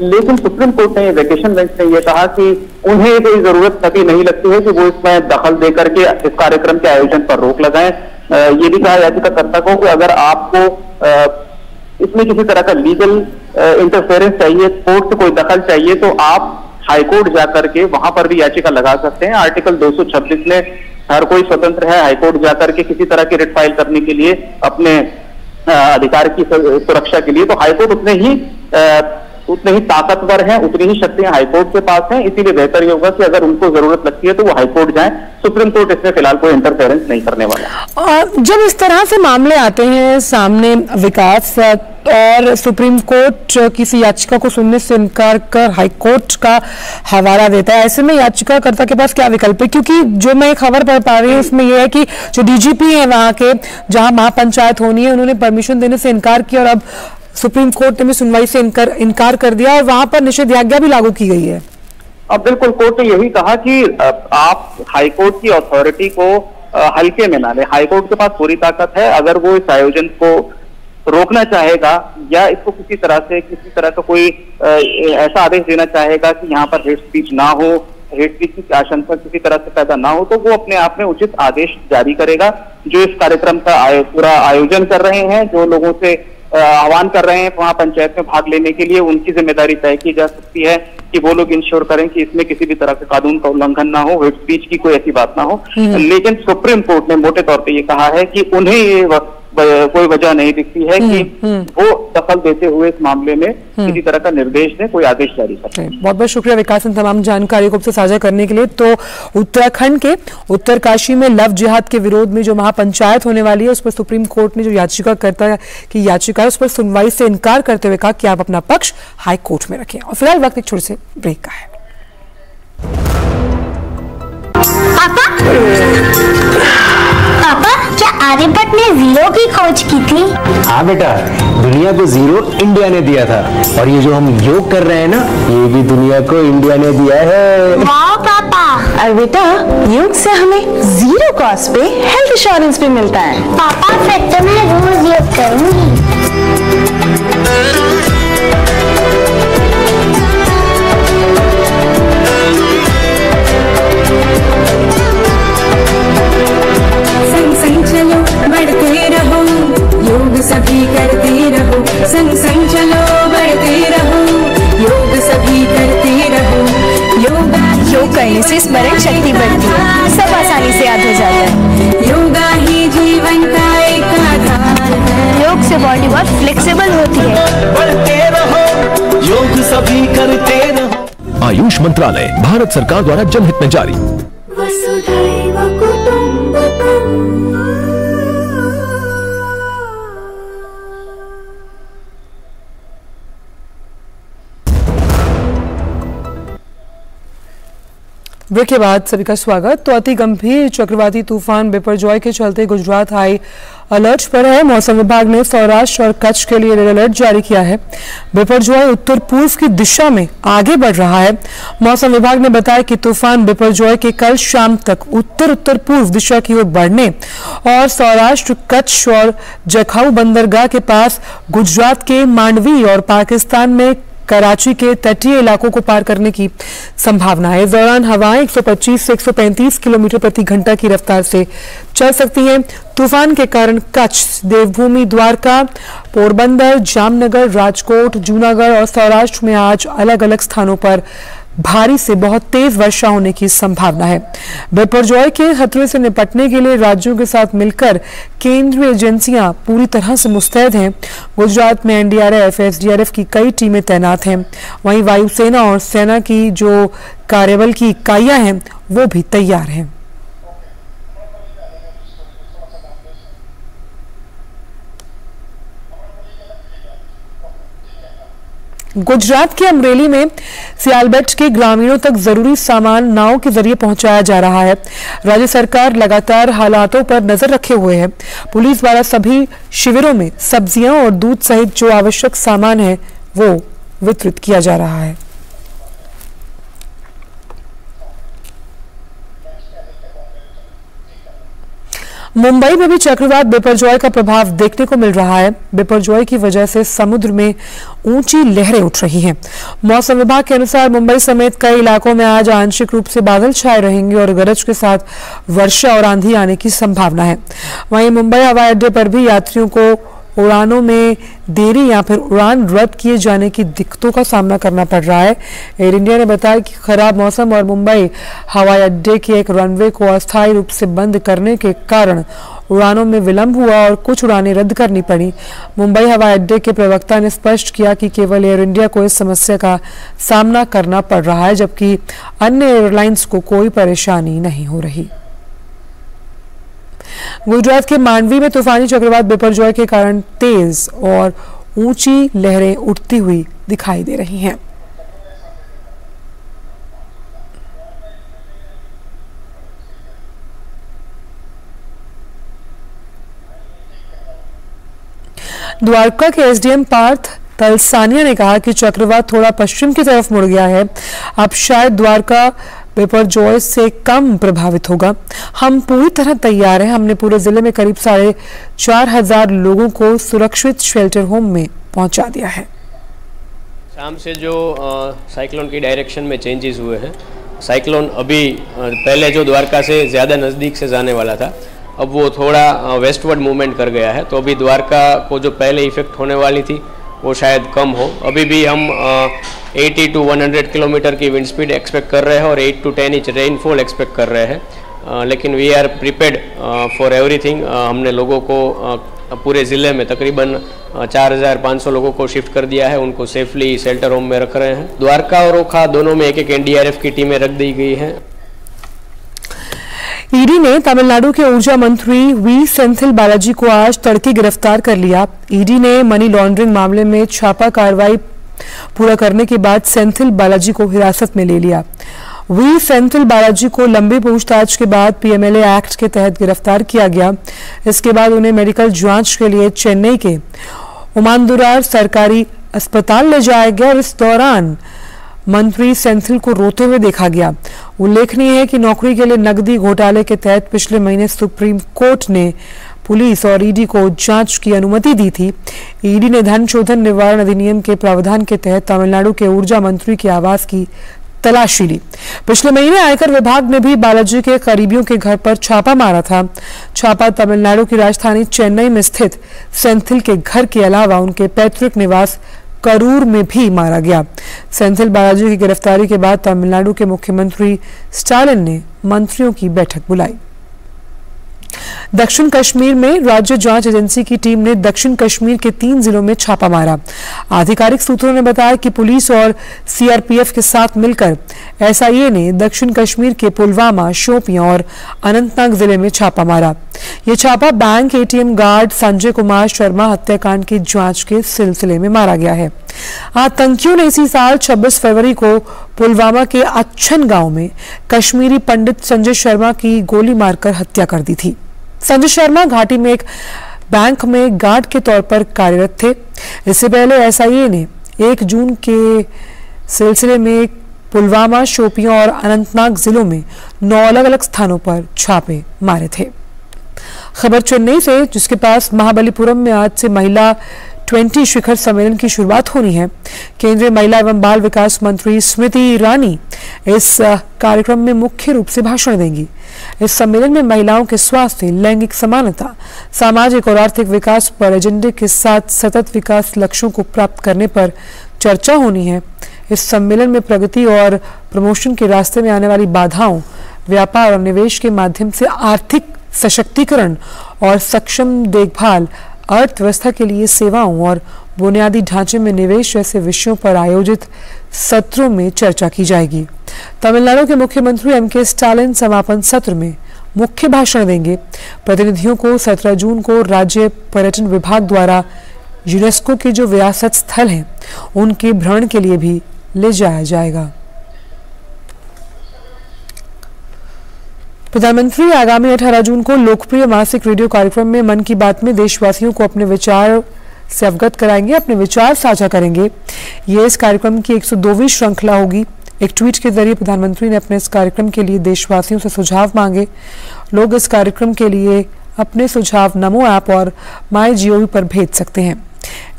लेकिन सुप्रीम कोर्ट ने, वेकेशन बेंच ने यह कहा कि उन्हें कोई जरूरत कभी नहीं लगती है कि वो इसमें दखल देकर के इस कार्यक्रम के आयोजन पर रोक लगाएं। ये भी कहा याचिकाकर्ता को कि अगर आपको इसमें किसी तरह का लीगल इंटरफेरेंस चाहिए, कोर्ट से कोई दखल चाहिए, तो आप हाईकोर्ट जाकर के वहां पर भी याचिका लगा सकते हैं। आर्टिकल 226 में हर कोई स्वतंत्र है हाईकोर्ट जाकर के किसी तरह की रिट फाइल करने के लिए, अपने अधिकार की सुरक्षा के लिए। तो हाईकोर्ट उतने ही ताकतवर हैं, उतनी ही शक्तियां हाईकोर्ट के पास हैं, इसीलिए बेहतर ये होगा कि अगर उनको जरूरत लगती है तो वो हाईकोर्ट जाएं। सुप्रीम कोर्ट इसमें फिलहाल कोई इंटरफेरेंस नहीं करने वाला। जब इस तरह से मामले आते हैं सामने विकास, और सुप्रीम कोर्ट किसी याचिका को सुनने से इनकार कर हाईकोर्ट का हवाला देता है, ऐसे में याचिकाकर्ता के पास क्या विकल्प है? क्योंकि जो मैं खबर पढ़ पा रही हूँ उसमें यह है कि जो डीजीपी है वहां के, जहां महापंचायत होनी है, उन्होंने परमिशन देने से इनकार किया और अब सुप्रीम कोर्ट ने भी सुनवाई से इनकार कर दिया और वहां पर निषेधाज्ञा भी लागू की गई है। अब बिल्कुल कोर्ट ने यही कहा कि आप हाईकोर्ट की अथॉरिटी को हल्के में ना ले। हाईकोर्ट के पास पूरी ताकत है, अगर वो इस आयोजन को रोकना चाहेगा या इसको किसी तरह का कोई ऐसा आदेश देना चाहेगा कि यहाँ पर हेट स्पीच ना हो, हेट स्पीच की आशंका किसी तरह से पैदा ना हो, तो वो अपने आप में उचित आदेश जारी करेगा। जो इस कार्यक्रम का पूरा आयोजन कर रहे हैं, जो लोगों से आह्वान कर रहे हैं वहां पंचायत में भाग लेने के लिए, उनकी जिम्मेदारी तय की जा सकती है कि वो लोग इंश्योर करें कि इसमें किसी भी तरह के कानून का उल्लंघन ना हो, हेट स्पीच की कोई ऐसी बात ना हो। लेकिन सुप्रीम कोर्ट ने मोटे तौर पे ये कहा है कि उन्हें ये कोई वजह नहीं दिखती है कि वो दखल देते हुए इस मामले में किसी तरह का निर्देश दें, कोई आदेश जारी करें। बहुत बहुत शुक्रिया विकास इन तमाम जानकारी को आपसे साझा करने के लिए। तो उत्तराखंड के उत्तरकाशी में लव जिहाद के विरोध में जो महापंचायत होने वाली है, उस पर सुप्रीम कोर्ट ने जो याचिकाकर्ता की याचिका है उस पर सुनवाई से इनकार करते हुए कहा कि आप अपना पक्ष हाई कोर्ट में रखें। और फिलहाल वक्त एक छोटे से ब्रेक का है। पापा, क्या आर्यभट्ट ने जीरो की खोज की थी? हाँ बेटा, दुनिया को जीरो इंडिया ने दिया था। और ये जो हम योग कर रहे हैं ना, ये भी दुनिया को इंडिया ने दिया है। वाह पापा। अरे बेटा, योग से हमें जीरो कॉस्ट पे हेल्थ इंश्योरेंस भी मिलता है। पापा फिर तो मैं रोज योग करूंगी। बढ़ते रहो, योग सभी करते रहो, संग संग चलो बढ़ते रहो, योग सभी करते रहो। योग करने से स्मरण शक्ति बढ़ती है, सब आसानी से याद हो जाता है। योगा ही जीवन का एक आधार है। योग से बॉडी बहुत फ्लेक्सिबल होती है। बढ़ते रहो, योग सभी करते रहो। आयुष मंत्रालय, भारत सरकार द्वारा जनहित में जारी। वसुधैव कुटुंबकम्। ब्रेक के बाद सभी का स्वागत। तो अति गंभीर चक्रवाती तूफान बिपरजॉय के चलते गुजरात हाई अलर्ट पर है। मौसम विभाग ने सौराष्ट्र और कच्छ के लिए रेड अलर्ट जारी किया है। बिपरजॉय उत्तर पूर्व की दिशा में आगे बढ़ रहा है। मौसम विभाग ने बताया कि तूफान बिपरजॉय के कल शाम तक उत्तर उत्तर पूर्व दिशा की ओर बढ़ने और सौराष्ट्र, कच्छ और जखाऊ बंदरगाह के पास गुजरात के मांडवी और पाकिस्तान में कराची के तटीय इलाकों को पार करने की संभावना है। इस दौरान हवाएं 125 से 135 किलोमीटर प्रति घंटा की रफ्तार से चल सकती हैं। तूफान के कारण कच्छ, देवभूमि, द्वारका, पोरबंदर, जामनगर, राजकोट, जूनागढ़ और सौराष्ट्र में आज अलग अलग स्थानों पर भारी से बहुत तेज वर्षा होने की संभावना है। बिपरजॉय के खतरे से निपटने के लिए राज्यों के साथ मिलकर केंद्रीय एजेंसियां पूरी तरह से मुस्तैद हैं। गुजरात में एनडीआरएफ, एसडीआरएफ की कई टीमें तैनात हैं। वहीं वायुसेना और सेना की जो कार्यबल की इकाइयां हैं वो भी तैयार हैं। गुजरात के अमरेली में सियालबेट के ग्रामीणों तक जरूरी सामान नाव के जरिए पहुंचाया जा रहा है। राज्य सरकार लगातार हालातों पर नजर रखे हुए है। पुलिस द्वारा सभी शिविरों में सब्जियां और दूध सहित जो आवश्यक सामान है वो वितरित किया जा रहा है। मुंबई में भी चक्रवात बिपरजॉय का प्रभाव देखने को मिल रहा है। बिपरजॉय की वजह से समुद्र में ऊंची लहरें उठ रही हैं। मौसम विभाग के अनुसार मुंबई समेत कई इलाकों में आज आंशिक रूप से बादल छाए रहेंगे और गरज के साथ वर्षा और आंधी आने की संभावना है। वहीं मुंबई हवाई अड्डे पर भी यात्रियों को उड़ानों में देरी या फिर उड़ान रद्द किए जाने की दिक्कतों का सामना करना पड़ रहा है। एयर इंडिया ने बताया कि खराब मौसम और मुंबई हवाई अड्डे के एक रनवे को अस्थायी रूप से बंद करने के कारण उड़ानों में विलंब हुआ और कुछ उड़ानें रद्द करनी पड़ी। मुंबई हवाई अड्डे के प्रवक्ता ने स्पष्ट किया कि केवल एयर इंडिया को इस समस्या का सामना करना पड़ रहा है, जबकि अन्य एयरलाइंस को कोई परेशानी नहीं हो रही। गुजरात के मांडवी में तूफानी चक्रवात बिपरजॉय के कारण तेज और ऊंची लहरें उठती हुई दिखाई दे रही हैं। द्वारका के एसडीएम पार्थ तलसानिया ने कहा कि चक्रवात थोड़ा पश्चिम की तरफ मुड़ गया है, अब शायद द्वारका बिपरजॉय से कम प्रभावित होगा। हम पूरी तरह तैयार हैं। हमने पूरे जिले में करीब 4,500 लोगों को सुरक्षित शेल्टर होम में पहुंचा दिया है। शाम से जो साइक्लोन की डायरेक्शन में चेंजेस हुए हैं, साइक्लोन अभी पहले जो द्वारका से ज़्यादा नज़दीक से जाने वाला था, अब वो थोड़ा वेस्टवर्ड मूवमेंट कर गया है। तो अभी द्वारका को जो पहले इफेक्ट होने वाली थी वो शायद कम हो। अभी भी हम 80 to 100 किलोमीटर की विंड स्पीड एक्सपेक्ट कर रहे हैं और 8 to 10 इंच रेनफॉल एक्सपेक्ट कर रहे हैं। लेकिन we are prepared for everything. हमने लोगों को पूरे ज़िले में तकरीबन 4,500 लोगों को शिफ्ट कर दिया है, उनको सेफली शेल्टर होम में रख रहे हैं। द्वारका और ओखा दोनों में एक एनडीआरएफ की टीमें रख दी गई हैं। ईडी ने तमिलनाडु के ऊर्जा मंत्री वी सेंथिल बालाजी को आज तड़के गिरफ्तार कर लिया। ईडी ने मनी लॉन्ड्रिंग मामले में छापा कार्रवाई पूरा करने के बाद सेंथिल बालाजी को हिरासत में ले लिया। वी सेंथिल बालाजी को लंबी पूछताछ के बाद पीएमएलए एक्ट के तहत गिरफ्तार किया गया। इसके बाद उन्हें मेडिकल जांच के लिए चेन्नई के उमांदुरार सरकारी अस्पताल ले जाया गया। इस दौरान मंत्री सेंथिल को रोते हुए देखा गया। उल्लेखनीय है कि नौकरी के लिए नकदी घोटाले के तहत पिछले महीने सुप्रीम कोर्ट ने पुलिस और ईडी को जांच की अनुमति दी थी। ईडी ने धन शोधन निवारण अधिनियम के प्रावधान के तहत तमिलनाडु के ऊर्जा मंत्री के आवास की तलाशी ली। पिछले महीने आयकर विभाग ने भी बालाजी के करीबियों के घर पर छापा मारा था। छापा तमिलनाडु की राजधानी चेन्नई में स्थित सेंथिल के घर के अलावा उनके पैतृक निवास करूर में भी मारा गया। सेंथिल बालाजी की गिरफ्तारी के बाद तमिलनाडु के मुख्यमंत्री स्टालिन ने मंत्रियों की बैठक बुलाई। दक्षिण कश्मीर में राज्य जांच एजेंसी की टीम ने दक्षिण कश्मीर के 3 जिलों में छापा मारा। आधिकारिक सूत्रों ने बताया कि पुलिस और सीआरपीएफ के साथ मिलकर एसआईए ने दक्षिण कश्मीर के पुलवामा, शोपियां और अनंतनाग जिले में छापा मारा। ये छापा bank ATM guard Sanjay Kumar Sharma हत्याकांड की जांच के सिलसिले में मारा गया है। आतंकियों ने इसी साल 26 फरवरी को पुलवामा के अच्छन गांव में कश्मीरी पंडित संजय शर्मा की गोली मारकर हत्या कर दी थी। संजय शर्मा घाटी में एक बैंक में गार्ड के तौर पर कार्यरत थे। इससे पहले एसआईए ने 1 जून के सिलसिले में पुलवामा, शोपियां और अनंतनाग जिलों में 9 अलग-अलग स्थानों पर छापे मारे थे। खबर चेन्नई से, जिसके पास महाबलीपुरम में आज से महिला 20 शिखर सम्मेलन की शुरुआत होनी है। केंद्रीय महिला एवं बाल विकास मंत्री स्मृति ईरानी इस कार्यक्रम में मुख्य रूप से भाषण देंगी। इस सम्मेलन में महिलाओं के स्वास्थ्य, लैंगिक समानता, सामाजिक और आर्थिक विकास पर एजेंडे के साथ सतत विकास लक्ष्यों को प्राप्त करने पर चर्चा होनी है। इस सम्मेलन में प्रगति और प्रमोशन के रास्ते में आने वाली बाधाओं, व्यापार और निवेश के माध्यम से आर्थिक सशक्तिकरण और सक्षम देखभाल, अर्थव्यवस्था के लिए सेवाओं और बुनियादी ढांचे में निवेश जैसे विषयों पर आयोजित सत्रों में चर्चा की जाएगी। तमिलनाडु के मुख्यमंत्री एमके स्टालिन समापन सत्र में मुख्य भाषण देंगे। प्रतिनिधियों को 17 जून को राज्य पर्यटन विभाग द्वारा यूनेस्को के जो विरासत स्थल हैं उनके भ्रमण के लिए भी ले जाया जाएगा। प्रधानमंत्री आगामी 18 जून को लोकप्रिय मासिक रेडियो कार्यक्रम में मन की बात में देशवासियों को अपने विचार से अवगत कराएंगे, अपने विचार साझा करेंगे। ये इस कार्यक्रम की 102वीं श्रृंखला होगी। एक ट्वीट के जरिए प्रधानमंत्री ने अपने इस कार्यक्रम के लिए देशवासियों से सुझाव मांगे। लोग इस कार्यक्रम के लिए अपने सुझाव नमो ऐप और MyGov पर भेज सकते हैं।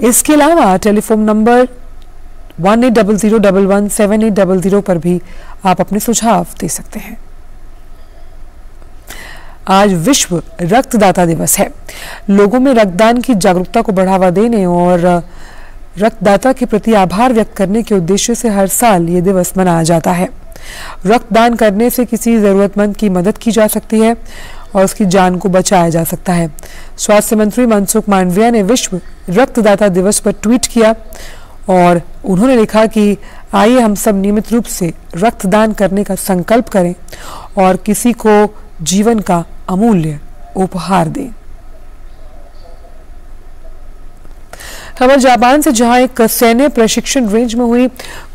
इसके अलावा टेलीफोन नंबर 1800117800 पर भी आप अपने सुझाव दे सकते हैं। आज विश्व रक्तदाता दिवस है। लोगों में रक्तदान की जागरूकता को बढ़ावा देने और रक्तदाता के प्रति आभार व्यक्त करने के उद्देश्य से हर साल ये दिवस मनाया जाता है। रक्तदान करने से किसी जरूरतमंद की मदद की जा सकती है और उसकी जान को बचाया जा सकता है। स्वास्थ्य मंत्री मनसुख मांडविया ने विश्व रक्तदाता दिवस पर ट्वीट किया और उन्होंने लिखा कि आइए हम सब नियमित रूप से रक्तदान करने का संकल्प करें और किसी को जीवन का अमूल्य उपहार दें। खबर जापान से, जहां एक सैन्य प्रशिक्षण रेंज में हुई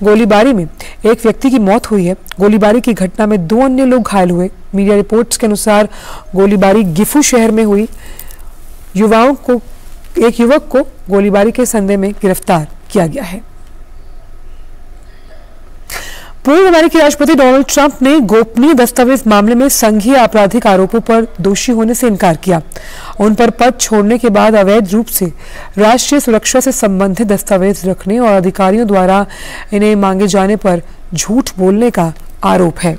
गोलीबारी में एक व्यक्ति की मौत हुई है। गोलीबारी की घटना में 2 अन्य लोग घायल हुए। मीडिया रिपोर्ट्स के अनुसार गोलीबारी गिफू शहर में हुई। युवाओं को एक युवक को गोलीबारी के संदेह में गिरफ्तार किया गया है। पूर्व अमेरिकी राष्ट्रपति डोनाल्ड ट्रंप ने गोपनीय दस्तावेज मामले में संघीय आपराधिक आरोपों पर दोषी होने से इनकार किया। उन पर पद छोड़ने के बाद अवैध रूप से राष्ट्रीय सुरक्षा से संबंधित दस्तावेज रखने और अधिकारियों द्वारा इन्हें मांगे जाने पर झूठ बोलने का आरोप है।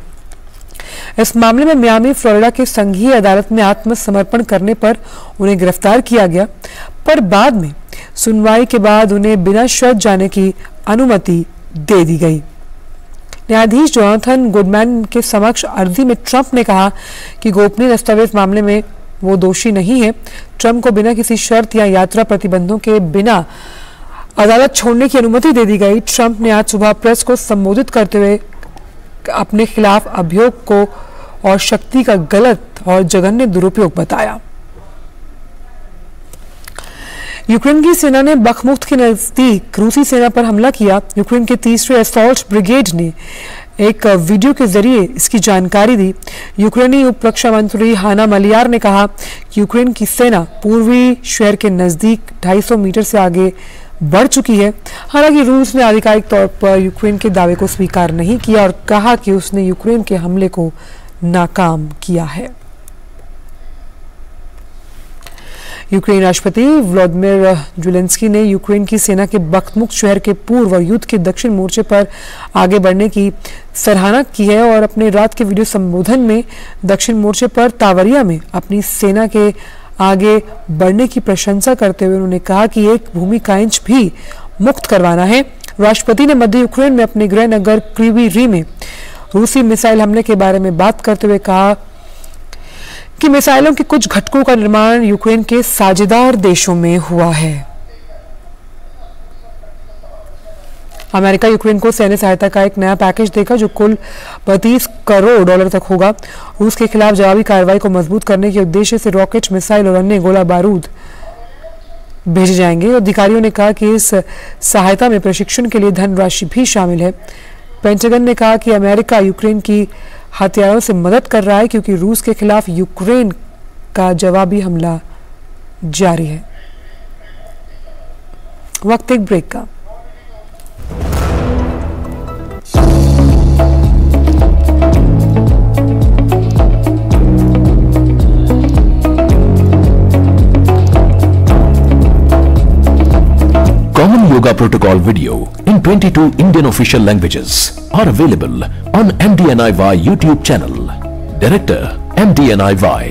इस मामले में मियामी, फ्लोरिडा के संघीय अदालत में आत्मसमर्पण करने पर उन्हें गिरफ्तार किया गया, पर बाद में सुनवाई के बाद उन्हें बिना शर्त जाने की अनुमति दे दी गई। न्यायाधीश जोनाथन गुडमैन के समक्ष अर्जी में ट्रंप ने कहा कि गोपनीय दस्तावेज मामले में वो दोषी नहीं है। ट्रंप को बिना किसी शर्त या यात्रा प्रतिबंधों के बिना अदालत छोड़ने की अनुमति दे दी गई। ट्रंप ने आज सुबह प्रेस को संबोधित करते हुए अपने खिलाफ अभियोग को और शक्ति का गलत और जघन्य दुरुपयोग बताया। यूक्रेन की सेना ने बखमुख्त के नजदीक रूसी सेना पर हमला किया। यूक्रेन के तीसरे असॉल्ट ब्रिगेड ने एक वीडियो के जरिए इसकी जानकारी दी। यूक्रेनी उप रक्षा मंत्री हाना मलियार ने कहा कि यूक्रेन की सेना पूर्वी शहर के नजदीक 250 मीटर से आगे बढ़ चुकी है। हालांकि रूस ने आधिकारिक तौर पर यूक्रेन के दावे को स्वीकार नहीं किया और कहा कि उसने यूक्रेन के हमले को नाकाम किया है। यूक्रेन राष्ट्रपति व्लादिमीर ज़ेलेंस्की ने यूक्रेन की सेना के बख्तमुख शहर के पूर्व और युद्ध के दक्षिण मोर्चे पर आगे बढ़ने की सराहना की है और अपने रात के वीडियो संबोधन में दक्षिण मोर्चे पर तावरिया में अपनी सेना के आगे बढ़ने की प्रशंसा करते हुए उन्होंने कहा कि एक भूमि का इंच भी मुक्त करवाना है। राष्ट्रपति ने मध्य यूक्रेन में अपने गृह नगर क्रीवी री में रूसी मिसाइल हमले के बारे में बात करते हुए कहा कि मिसाइलों के कुछ घटकों का निर्माण यूक्रेन के साझेदार देशों में हुआ है। अमेरिका यूक्रेन को सैन्य सहायता का एक नया पैकेज देगा जो कुल 32 करोड़ डॉलर तक होगा। रूस के खिलाफ जवाबी कार्रवाई को मजबूत करने के उद्देश्य से रॉकेट, मिसाइल और अन्य गोला बारूद भेजे जाएंगे। अधिकारियों ने कहा कि इस सहायता में प्रशिक्षण के लिए धनराशि भी शामिल है। पेंटागन ने कहा कि अमेरिका यूक्रेन की हथियारों से मदद कर रहा है क्योंकि रूस के खिलाफ यूक्रेन का जवाबी हमला जारी है। वक्त एक ब्रेक का। Common Yoga Protocol video in 22 Indian official languages are available on MDNIY YouTube channel. Director MDNIY.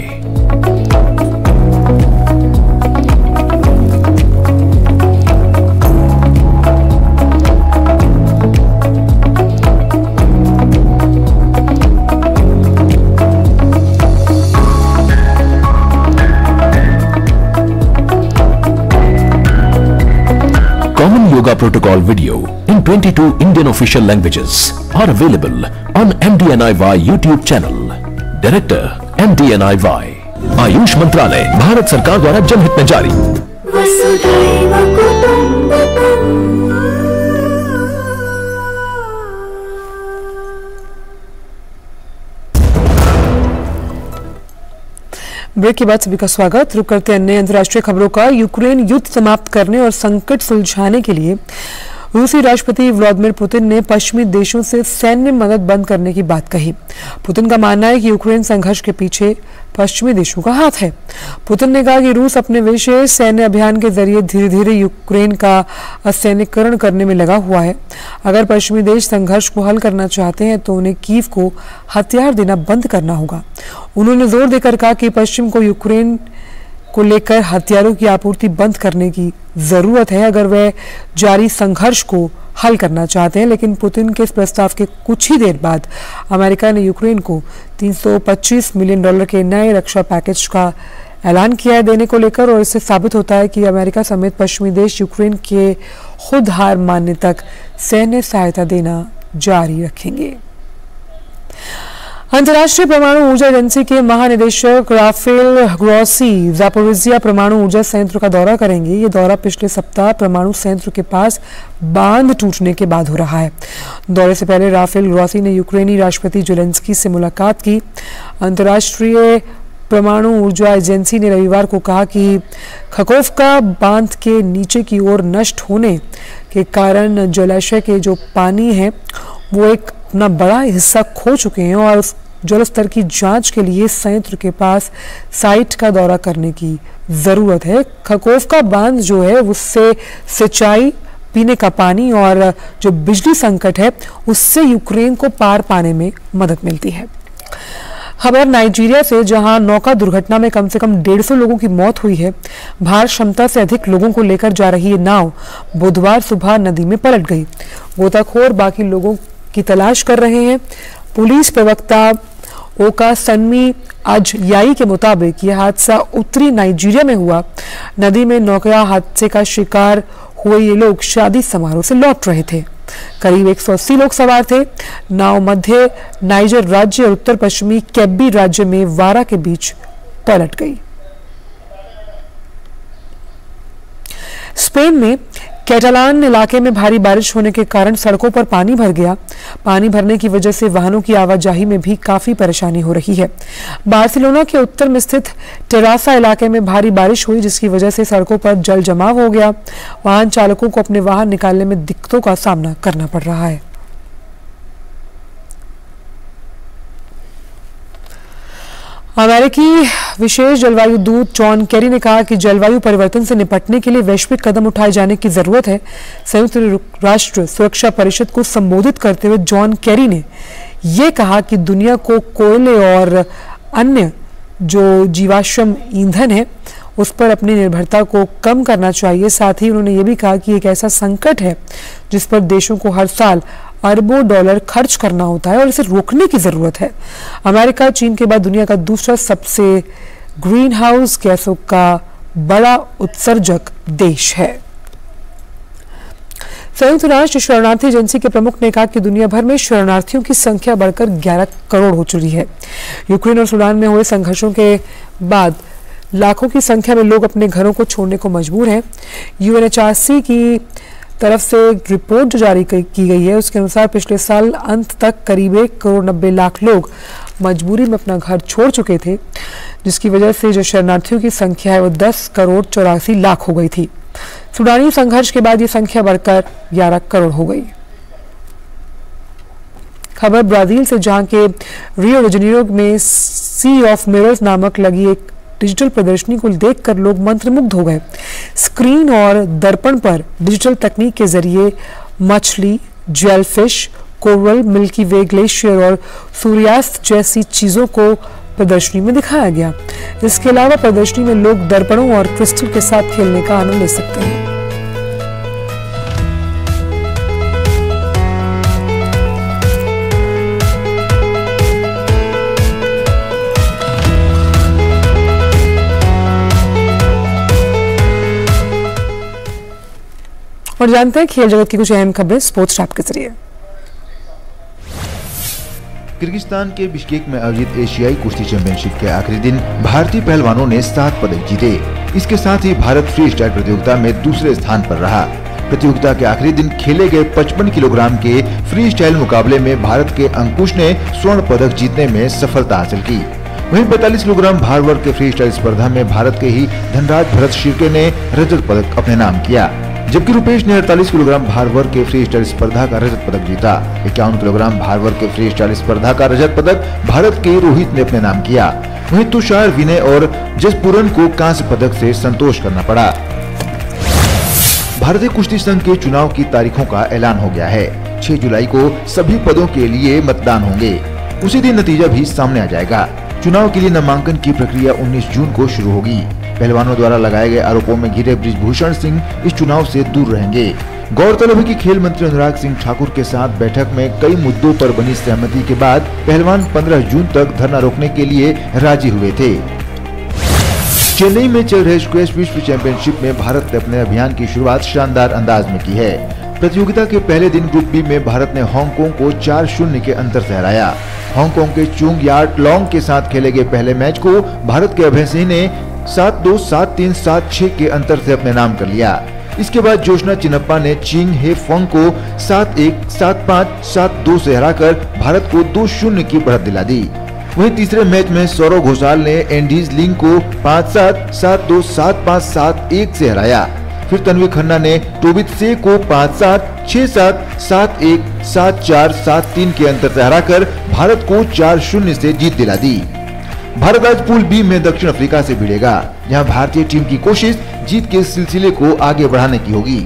Common Yoga Protocol video in 22 Indian official languages are available on MDNIY YouTube channel. Director MDNIY. Ayush मंत्रालय, भारत सरकार द्वारा जनहित में जारी। वसुधैव कुटुम्बकम्। Break के बाद सभी का स्वागत। रुक करते हैं अन्य अंतर्राष्ट्रीय खबरों का। यूक्रेन युद्ध समाप्त करने और संकट सुलझाने के लिए रूसी राष्ट्रपति व्लादिमीर पुतिन ने पश्चिमी देशों से सैन्य मदद बंद करने की बात कही। पुतिन का मानना है कि यूक्रेन संघर्ष के पीछे पश्चिमी देशों का हाथ है। पुतिन ने कहा कि रूस अपने विशेष सैन्य अभियान के जरिए धीरे धीरे यूक्रेन का असैन्यकरण करने में लगा हुआ है। अगर पश्चिमी देश संघर्ष को हल करना चाहते हैं तो उन्हें कीव को हथियार देना बंद करना होगा। उन्होंने जोर देकर कहा कि पश्चिम को यूक्रेन को लेकर हथियारों की आपूर्ति बंद करने की जरूरत है अगर वे जारी संघर्ष को हल करना चाहते हैं। लेकिन पुतिन के इस प्रस्ताव के कुछ ही देर बाद अमेरिका ने यूक्रेन को $325 मिलियन के नए रक्षा पैकेज का ऐलान किया है देने को लेकर, और इससे साबित होता है कि अमेरिका समेत पश्चिमी देश यूक्रेन के खुद हार मानने तक सैन्य सहायता देना जारी रखेंगे। अंतर्राष्ट्रीय परमाणु ऊर्जा एजेंसी के महानिदेशक राफेल ग्रोसी ज़ापोरिज़िया परमाणु ऊर्जा संयंत्र का दौरा करेंगे। ये दौरा पिछले सप्ताह परमाणु संयंत्र के पास बांध टूटने के बाद हो रहा है। दौरे से पहले राफेल ग्रोसी ने यूक्रेनी राष्ट्रपति ज़ेलेंस्की से मुलाकात की। अंतर्राष्ट्रीय परमाणु ऊर्जा एजेंसी ने रविवार को कहा कि खकोवका बांध के नीचे की ओर नष्ट होने के कारण जलाशय के जो पानी है वो एक अपना बड़ा हिस्सा खो चुके हैं और जल स्तर की जांच के लिए संयंत्र के पास साइट का दौरा करने की जरूरत है। खकोवका बांध जो है उससे सिंचाई, पीने का पानी और जो बिजली संकट है उससे यूक्रेन को पार पाने में मदद मिलती है। खबर नाइजीरिया से, जहां नौका दुर्घटना में कम से कम 150 लोगों की मौत हुई है। भार क्षमता से अधिक लोगों को लेकर जा रही ये नाव बुधवार सुबह नदी में पलट गई। गोताखोर बाकी लोगों की तलाश कर रहे हैं। पुलिस प्रवक्ता ओका सन्मी अजयाई के मुताबिक यह हादसा उत्तरी नाइजीरिया में हुआ। नदी में नौका हादसे का शिकार हुए ये लोग शादी समारोह से लौट रहे थे। करीब 180 लोग सवार थे। नाव मध्य नाइजर राज्य और उत्तर पश्चिमी केब्बी राज्य में वारा के बीच पलट गई। स्पेन में कैटालान इलाके में भारी बारिश होने के कारण सड़कों पर पानी भर गया। पानी भरने की वजह से वाहनों की आवाजाही में भी काफी परेशानी हो रही है। बार्सिलोना के उत्तर में स्थित टेरासा इलाके में भारी बारिश हुई, जिसकी वजह से सड़कों पर जल जमाव हो गया। वाहन चालकों को अपने वाहन निकालने में दिक्कतों का सामना करना पड़ रहा है। अमेरिकी विशेष जलवायु दूत जॉन केरी ने कहा कि जलवायु परिवर्तन से निपटने के लिए वैश्विक कदम उठाए जाने की जरूरत है। संयुक्त राष्ट्र सुरक्षा परिषद को संबोधित करते हुए जॉन केरी ने यह कहा कि दुनिया को कोयले और अन्य जो जीवाश्म ईंधन है उस पर अपनी निर्भरता को कम करना चाहिए। साथ ही उन्होंने ये भी कहा कि एक ऐसा संकट है जिस पर देशों को हर साल अरबों डॉलर खर्च करना होता है और इसे रोकने की जरूरत है। अमेरिका चीन के बाद दुनिया का दूसरा सबसे ग्रीन हाउस गैसों का बड़ा उत्सर्जक देश है। संयुक्त राष्ट्र शरणार्थी एजेंसी के प्रमुख ने कहा कि दुनिया भर में शरणार्थियों की संख्या बढ़कर 11 करोड़ हो चुकी है। यूक्रेन और सूडान में हुए संघर्षों के बाद लाखों की संख्या में लोग अपने घरों को छोड़ने को मजबूर हैं। यूएनएचआरसी की तरफ से एक रिपोर्ट जो जारी की गई है उसके अनुसार पिछले साल अंत तक करीब 1 करोड़ 90 लाख लोग मजबूरी में अपना घर छोड़ चुके थे, जिसकी वजह से जो शरणार्थियों की संख्या है वो 10 करोड़ 84 लाख हो गई थी। सूडानी संघर्ष के बाद ये संख्या बढ़कर 11 करोड़ हो गई। खबर ब्राजील से, जहां के रियो डी जेनेरो में सी ऑफ मिरर्स नामक लगी एक डिजिटल प्रदर्शनी को देखकर लोग मंत्रमुग्ध हो गए। स्क्रीन और दर्पण पर डिजिटल तकनीक के जरिए मछली, जेलफिश, कोरल, मिल्की वे ग्लेशियर और सूर्यास्त जैसी चीजों को प्रदर्शनी में दिखाया गया। इसके अलावा प्रदर्शनी में लोग दर्पणों और क्रिस्टल के साथ खेलने का आनंद ले सकते हैं। और जानते हैं खेल जगत की कुछ अहम खबरें स्पोर्ट्स रैप के जरिए। किर्गिस्तान के बिश्केक में आयोजित एशियाई कुश्ती चैंपियनशिप के आखिरी दिन भारतीय पहलवानों ने 7 पदक जीते। इसके साथ ही भारत फ्री स्टाइल प्रतियोगिता में दूसरे स्थान पर रहा। प्रतियोगिता के आखिरी दिन खेले गए 55 किलोग्राम के फ्री स्टाइल मुकाबले में भारत के अंकुश ने स्वर्ण पदक जीतने में सफलता हासिल की। वहीं 45 किलोग्राम भार वर्ग के फ्री स्टाइल स्पर्धा में भारत के ही धनराज भरत शिर्के ने रजत पदक अपने नाम किया, जबकि रुपेश ने 48 किलोग्राम भार वर्ग के फ्री स्टाइल स्पर्धा का रजत पदक जीता। 51 किलोग्राम भार वर्ग के फ्री स्टाइल स्पर्धा का रजत पदक भारत के रोहित ने अपने नाम किया। वहीं तुषार, विनय और जसपुरन को कांस्य पदक से संतोष करना पड़ा। भारतीय कुश्ती संघ के चुनाव की तारीखों का ऐलान हो गया है। 6 जुलाई को सभी पदों के लिए मतदान होंगे। उसी दिन नतीजा भी सामने आ जाएगा। चुनाव के लिए नामांकन की प्रक्रिया 19 जून को शुरू होगी। पहलवानों द्वारा लगाए गए आरोपों में घिरे बृजभूषण सिंह इस चुनाव से दूर रहेंगे। गौरतलब है कि खेल मंत्री अनुराग सिंह ठाकुर के साथ बैठक में कई मुद्दों पर बनी सहमति के बाद पहलवान 15 जून तक धरना रोकने के लिए राजी हुए थे। चेन्नई में चल रहे स्क्वैश विश्व चैंपियनशिप में भारत ने अपने अभियान की शुरुआत शानदार अंदाज में की है। प्रतियोगिता के पहले दिन ग्रुप बी में भारत ने हांगकांग को 4-0 के अंतर से हराया। हांगकांग के चुंग यार्ड लॉन्ग के साथ खेले गए पहले मैच को भारत के अभय सिंह ने 7-2, 7-3, 7-6 के अंतर से अपने नाम कर लिया। इसके बाद जोशना चिनप्पा ने चिंग हे फंग को 7-1, 7-5, 7-2 से हराकर भारत को 2-0 की बढ़त दिला दी। वहीं तीसरे मैच में सौरव घोषाल ने एंडीज लिंक को 5-7, 7-2, 7-5, 7-1 से हराया। फिर तन्वी खन्ना ने टोबित से को 5-7, 6-7, 7-1, 7-4, 7-3 के अंतर से हराकर भारत को 4-0 से जीत दिला दी। भारत आज पूल बी में दक्षिण अफ्रीका से भिड़ेगा, जहां भारतीय टीम की कोशिश जीत के सिलसिले को आगे बढ़ाने की होगी।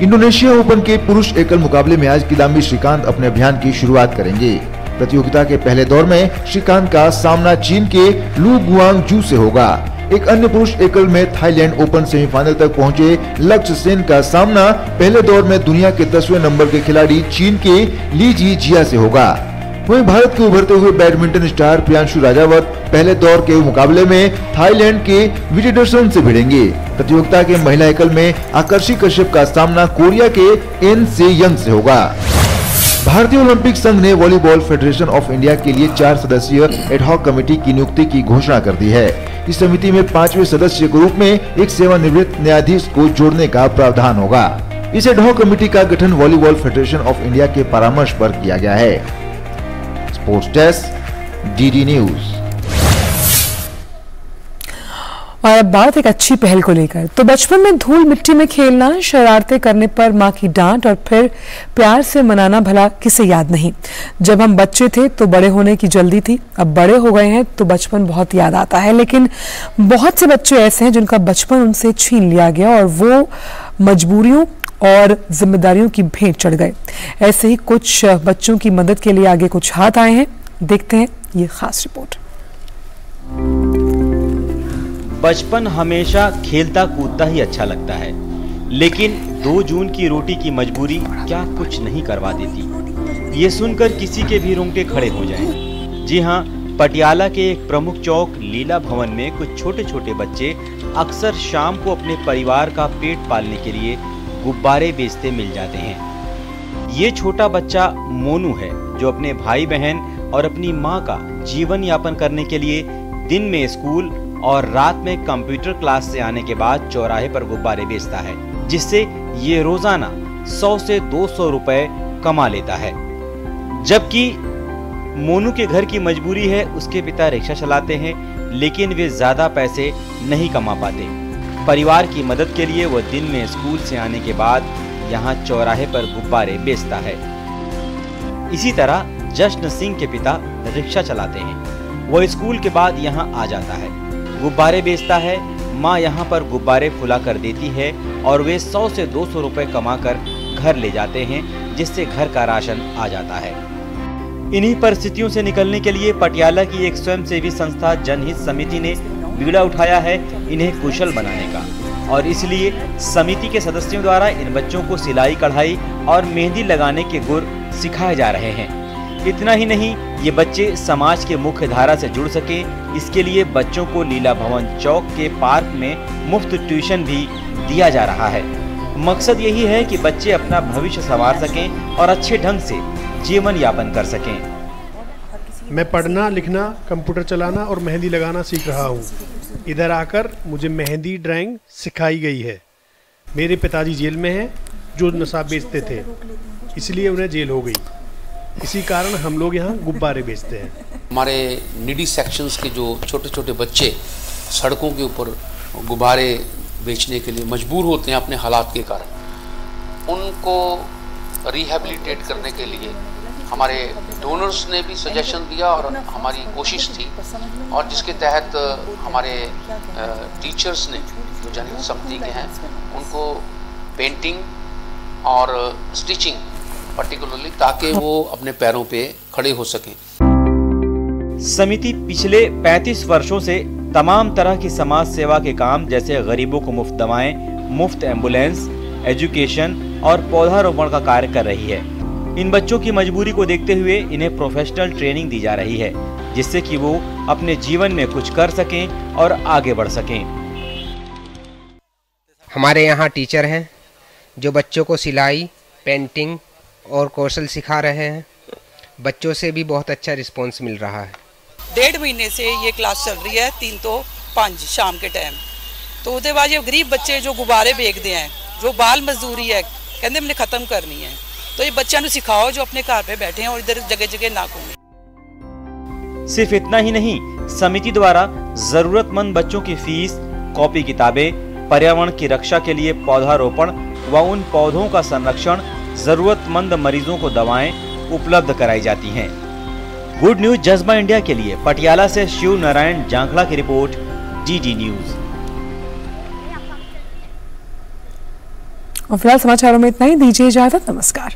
इंडोनेशिया ओपन के पुरुष एकल मुकाबले में आज किदाम्बी श्रीकांत अपने अभियान की शुरुआत करेंगे। प्रतियोगिता के पहले दौर में श्रीकांत का सामना चीन के लू गुआंगजू से होगा। एक अन्य पुरुष एकल में थाईलैंड ओपन सेमीफाइनल तक पहुंचे लक्ष्य सेन का सामना पहले दौर में दुनिया के 10वें नंबर के खिलाड़ी चीन के ली जी जिया से होगा। वहीं भारत के उभरते हुए बैडमिंटन स्टार प्रियांशु राजावत पहले दौर के मुकाबले में थाईलैंड के विटेडरसन से भिड़ेंगे। प्रतियोगिता के महिला एकल में आकर्षी कश्यप का सामना कोरिया के एन से यंग से होगा। भारतीय ओलंपिक संघ ने वॉलीबॉल फेडरेशन ऑफ इंडिया के लिए 4 सदस्यीय एडहॉक कमेटी की नियुक्ति की घोषणा कर दी है। इस समिति में 5वें सदस्य के रूप में एक सेवानिवृत्त न्यायाधीश को जोड़ने का प्रावधान होगा। इस एडहॉक कमेटी का गठन वॉलीबॉल फेडरेशन ऑफ इंडिया के परामर्श पर किया गया है। Sports desk, DD news. और अब बात एक अच्छी पहल को लेकर। तो बचपन में धूल मिट्टी में खेलना, शरारतें करने पर माँ की डांट और फिर प्यार से मनाना भला किसे याद नहीं। जब हम बच्चे थे तो बड़े होने की जल्दी थी, अब बड़े हो गए हैं तो बचपन बहुत याद आता है। लेकिन बहुत से बच्चे ऐसे हैं जिनका बचपन उनसे छीन लिया गया और वो मजबूरियों और जिम्मेदारियों की भेंट चढ़ गए। ऐसे ही कुछ बच्चों की मदद के लिए आगे कुछ हाथ आए हैं। देखते हैं ये खास रिपोर्ट। बचपन हमेशा खेलता कूदता ही अच्छा लगता है, लेकिन 2 जून की रोटी की मजबूरी क्या कुछ नहीं करवा देती। ये सुनकर किसी के भी रोंगटे खड़े हो जाएं। जी हाँ, पटियाला के एक प्रमुख चौक लीला भवन में कुछ छोटे छोटे बच्चे अक्सर शाम को अपने परिवार का पेट पालने के लिए गुब्बारे बेचते मिल जाते हैं। ये छोटा बच्चा मोनू है, जो अपने भाई बहन और अपनी माँ का जीवन यापन करने के लिए दिन में स्कूल और रात में कंप्यूटर क्लास से आने के बाद चौराहे पर गुब्बारे बेचता है, जिससे ये रोजाना 100 से 200 रुपए कमा लेता है। जबकि मोनू के घर की मजबूरी है, उसके पिता रिक्शा चलाते हैं, लेकिन वे ज्यादा पैसे नहीं कमा पाते। परिवार की मदद के लिए वह दिन में स्कूल से आने के बाद यहाँ चौराहे पर गुब्बारे बेचता है। इसी तरह जश्न सिंह के पिता रिक्शा चलाते हैं, वह स्कूल के बाद यहाँ आ जाता है, गुब्बारे बेचता है। माँ यहाँ पर गुब्बारे फुला कर देती है और वे 100 से 200 रुपए कमा कर घर ले जाते हैं, जिससे घर का राशन आ जाता है। इन्हीं परिस्थितियों से निकलने के लिए पटियाला की एक स्वयंसेवी संस्था जनहित समिति ने बीड़ा उठाया है इन्हें कुशल बनाने का, और इसलिए समिति के सदस्यों द्वारा इन बच्चों को सिलाई कढ़ाई और मेहंदी लगाने के गुर सिखाए जा रहे हैं। इतना ही नहीं, ये बच्चे समाज के मुख्य धारा से जुड़ सकें, इसके लिए बच्चों को लीला भवन चौक के पार्क में मुफ्त ट्यूशन भी दिया जा रहा है। मकसद यही है कि बच्चे अपना भविष्य संवार सकें और अच्छे ढंग से जीवन यापन कर सकें। मैं पढ़ना, लिखना, कंप्यूटर चलाना और मेहंदी लगाना सीख रहा हूँ। इधर आकर मुझे मेहंदी ड्राइंग सिखाई गई है। मेरे पिताजी जेल में हैं, जो नशा बेचते थे, इसलिए उन्हें जेल हो गई। इसी कारण हम लोग यहाँ गुब्बारे बेचते हैं। हमारे नीडी सेक्शंस के जो छोटे छोटे बच्चे सड़कों के ऊपर गुब्बारे बेचने के लिए मजबूर होते हैं अपने हालात के कारण, उनको रिहेबिलिटेट करने के लिए हमारे डोनर्स ने भी सजेशन दिया और हमारी कोशिश थी, और जिसके तहत हमारे टीचर्स ने जो जनहित समिति के हैं उनको पेंटिंग और स्टिचिंग पर्टिकुलरली, ताकि वो अपने पैरों पे खड़े हो सकें। समिति पिछले 35 वर्षों से तमाम तरह की समाज सेवा के काम, जैसे गरीबों को मुफ्त दवाएं, मुफ्त एम्बुलेंस, एजुकेशन और पौधारोपण का कार्य कर रही है। इन बच्चों की मजबूरी को देखते हुए इन्हें प्रोफेशनल ट्रेनिंग दी जा रही है, जिससे कि वो अपने जीवन में कुछ कर सकें और आगे बढ़ सकें। हमारे यहाँ टीचर हैं जो बच्चों को सिलाई, पेंटिंग और कौशल सिखा रहे हैं। बच्चों से भी बहुत अच्छा रिस्पांस मिल रहा है। 1.5 महीने से ये क्लास चल रही है, 3 तो 5 शाम के टाइम। तो उसके बाद ये गरीब बच्चे जो गुब्बारे बेचते हैं, जो बाल मजदूरी है, कहते हमने ख़त्म करनी है। तो ये बच्चों को सिखाओ जो अपने घर पे बैठे हैं और इधर जगह जगह ना घूमें। सिर्फ इतना ही नहीं, समिति द्वारा जरूरतमंद बच्चों की फीस, कॉपी किताबें, पर्यावरण की रक्षा के लिए पौधारोपण व उन पौधों का संरक्षण, जरूरतमंद मरीजों को दवाएं उपलब्ध कराई जाती हैं। गुड न्यूज जज्बा इंडिया के लिए पटियाला से शिव नारायण जांगड़ा की रिपोर्ट, डीडी न्यूज। और फिलहाल समाचारों में इतना ही, दीजिए इजाजत, नमस्कार।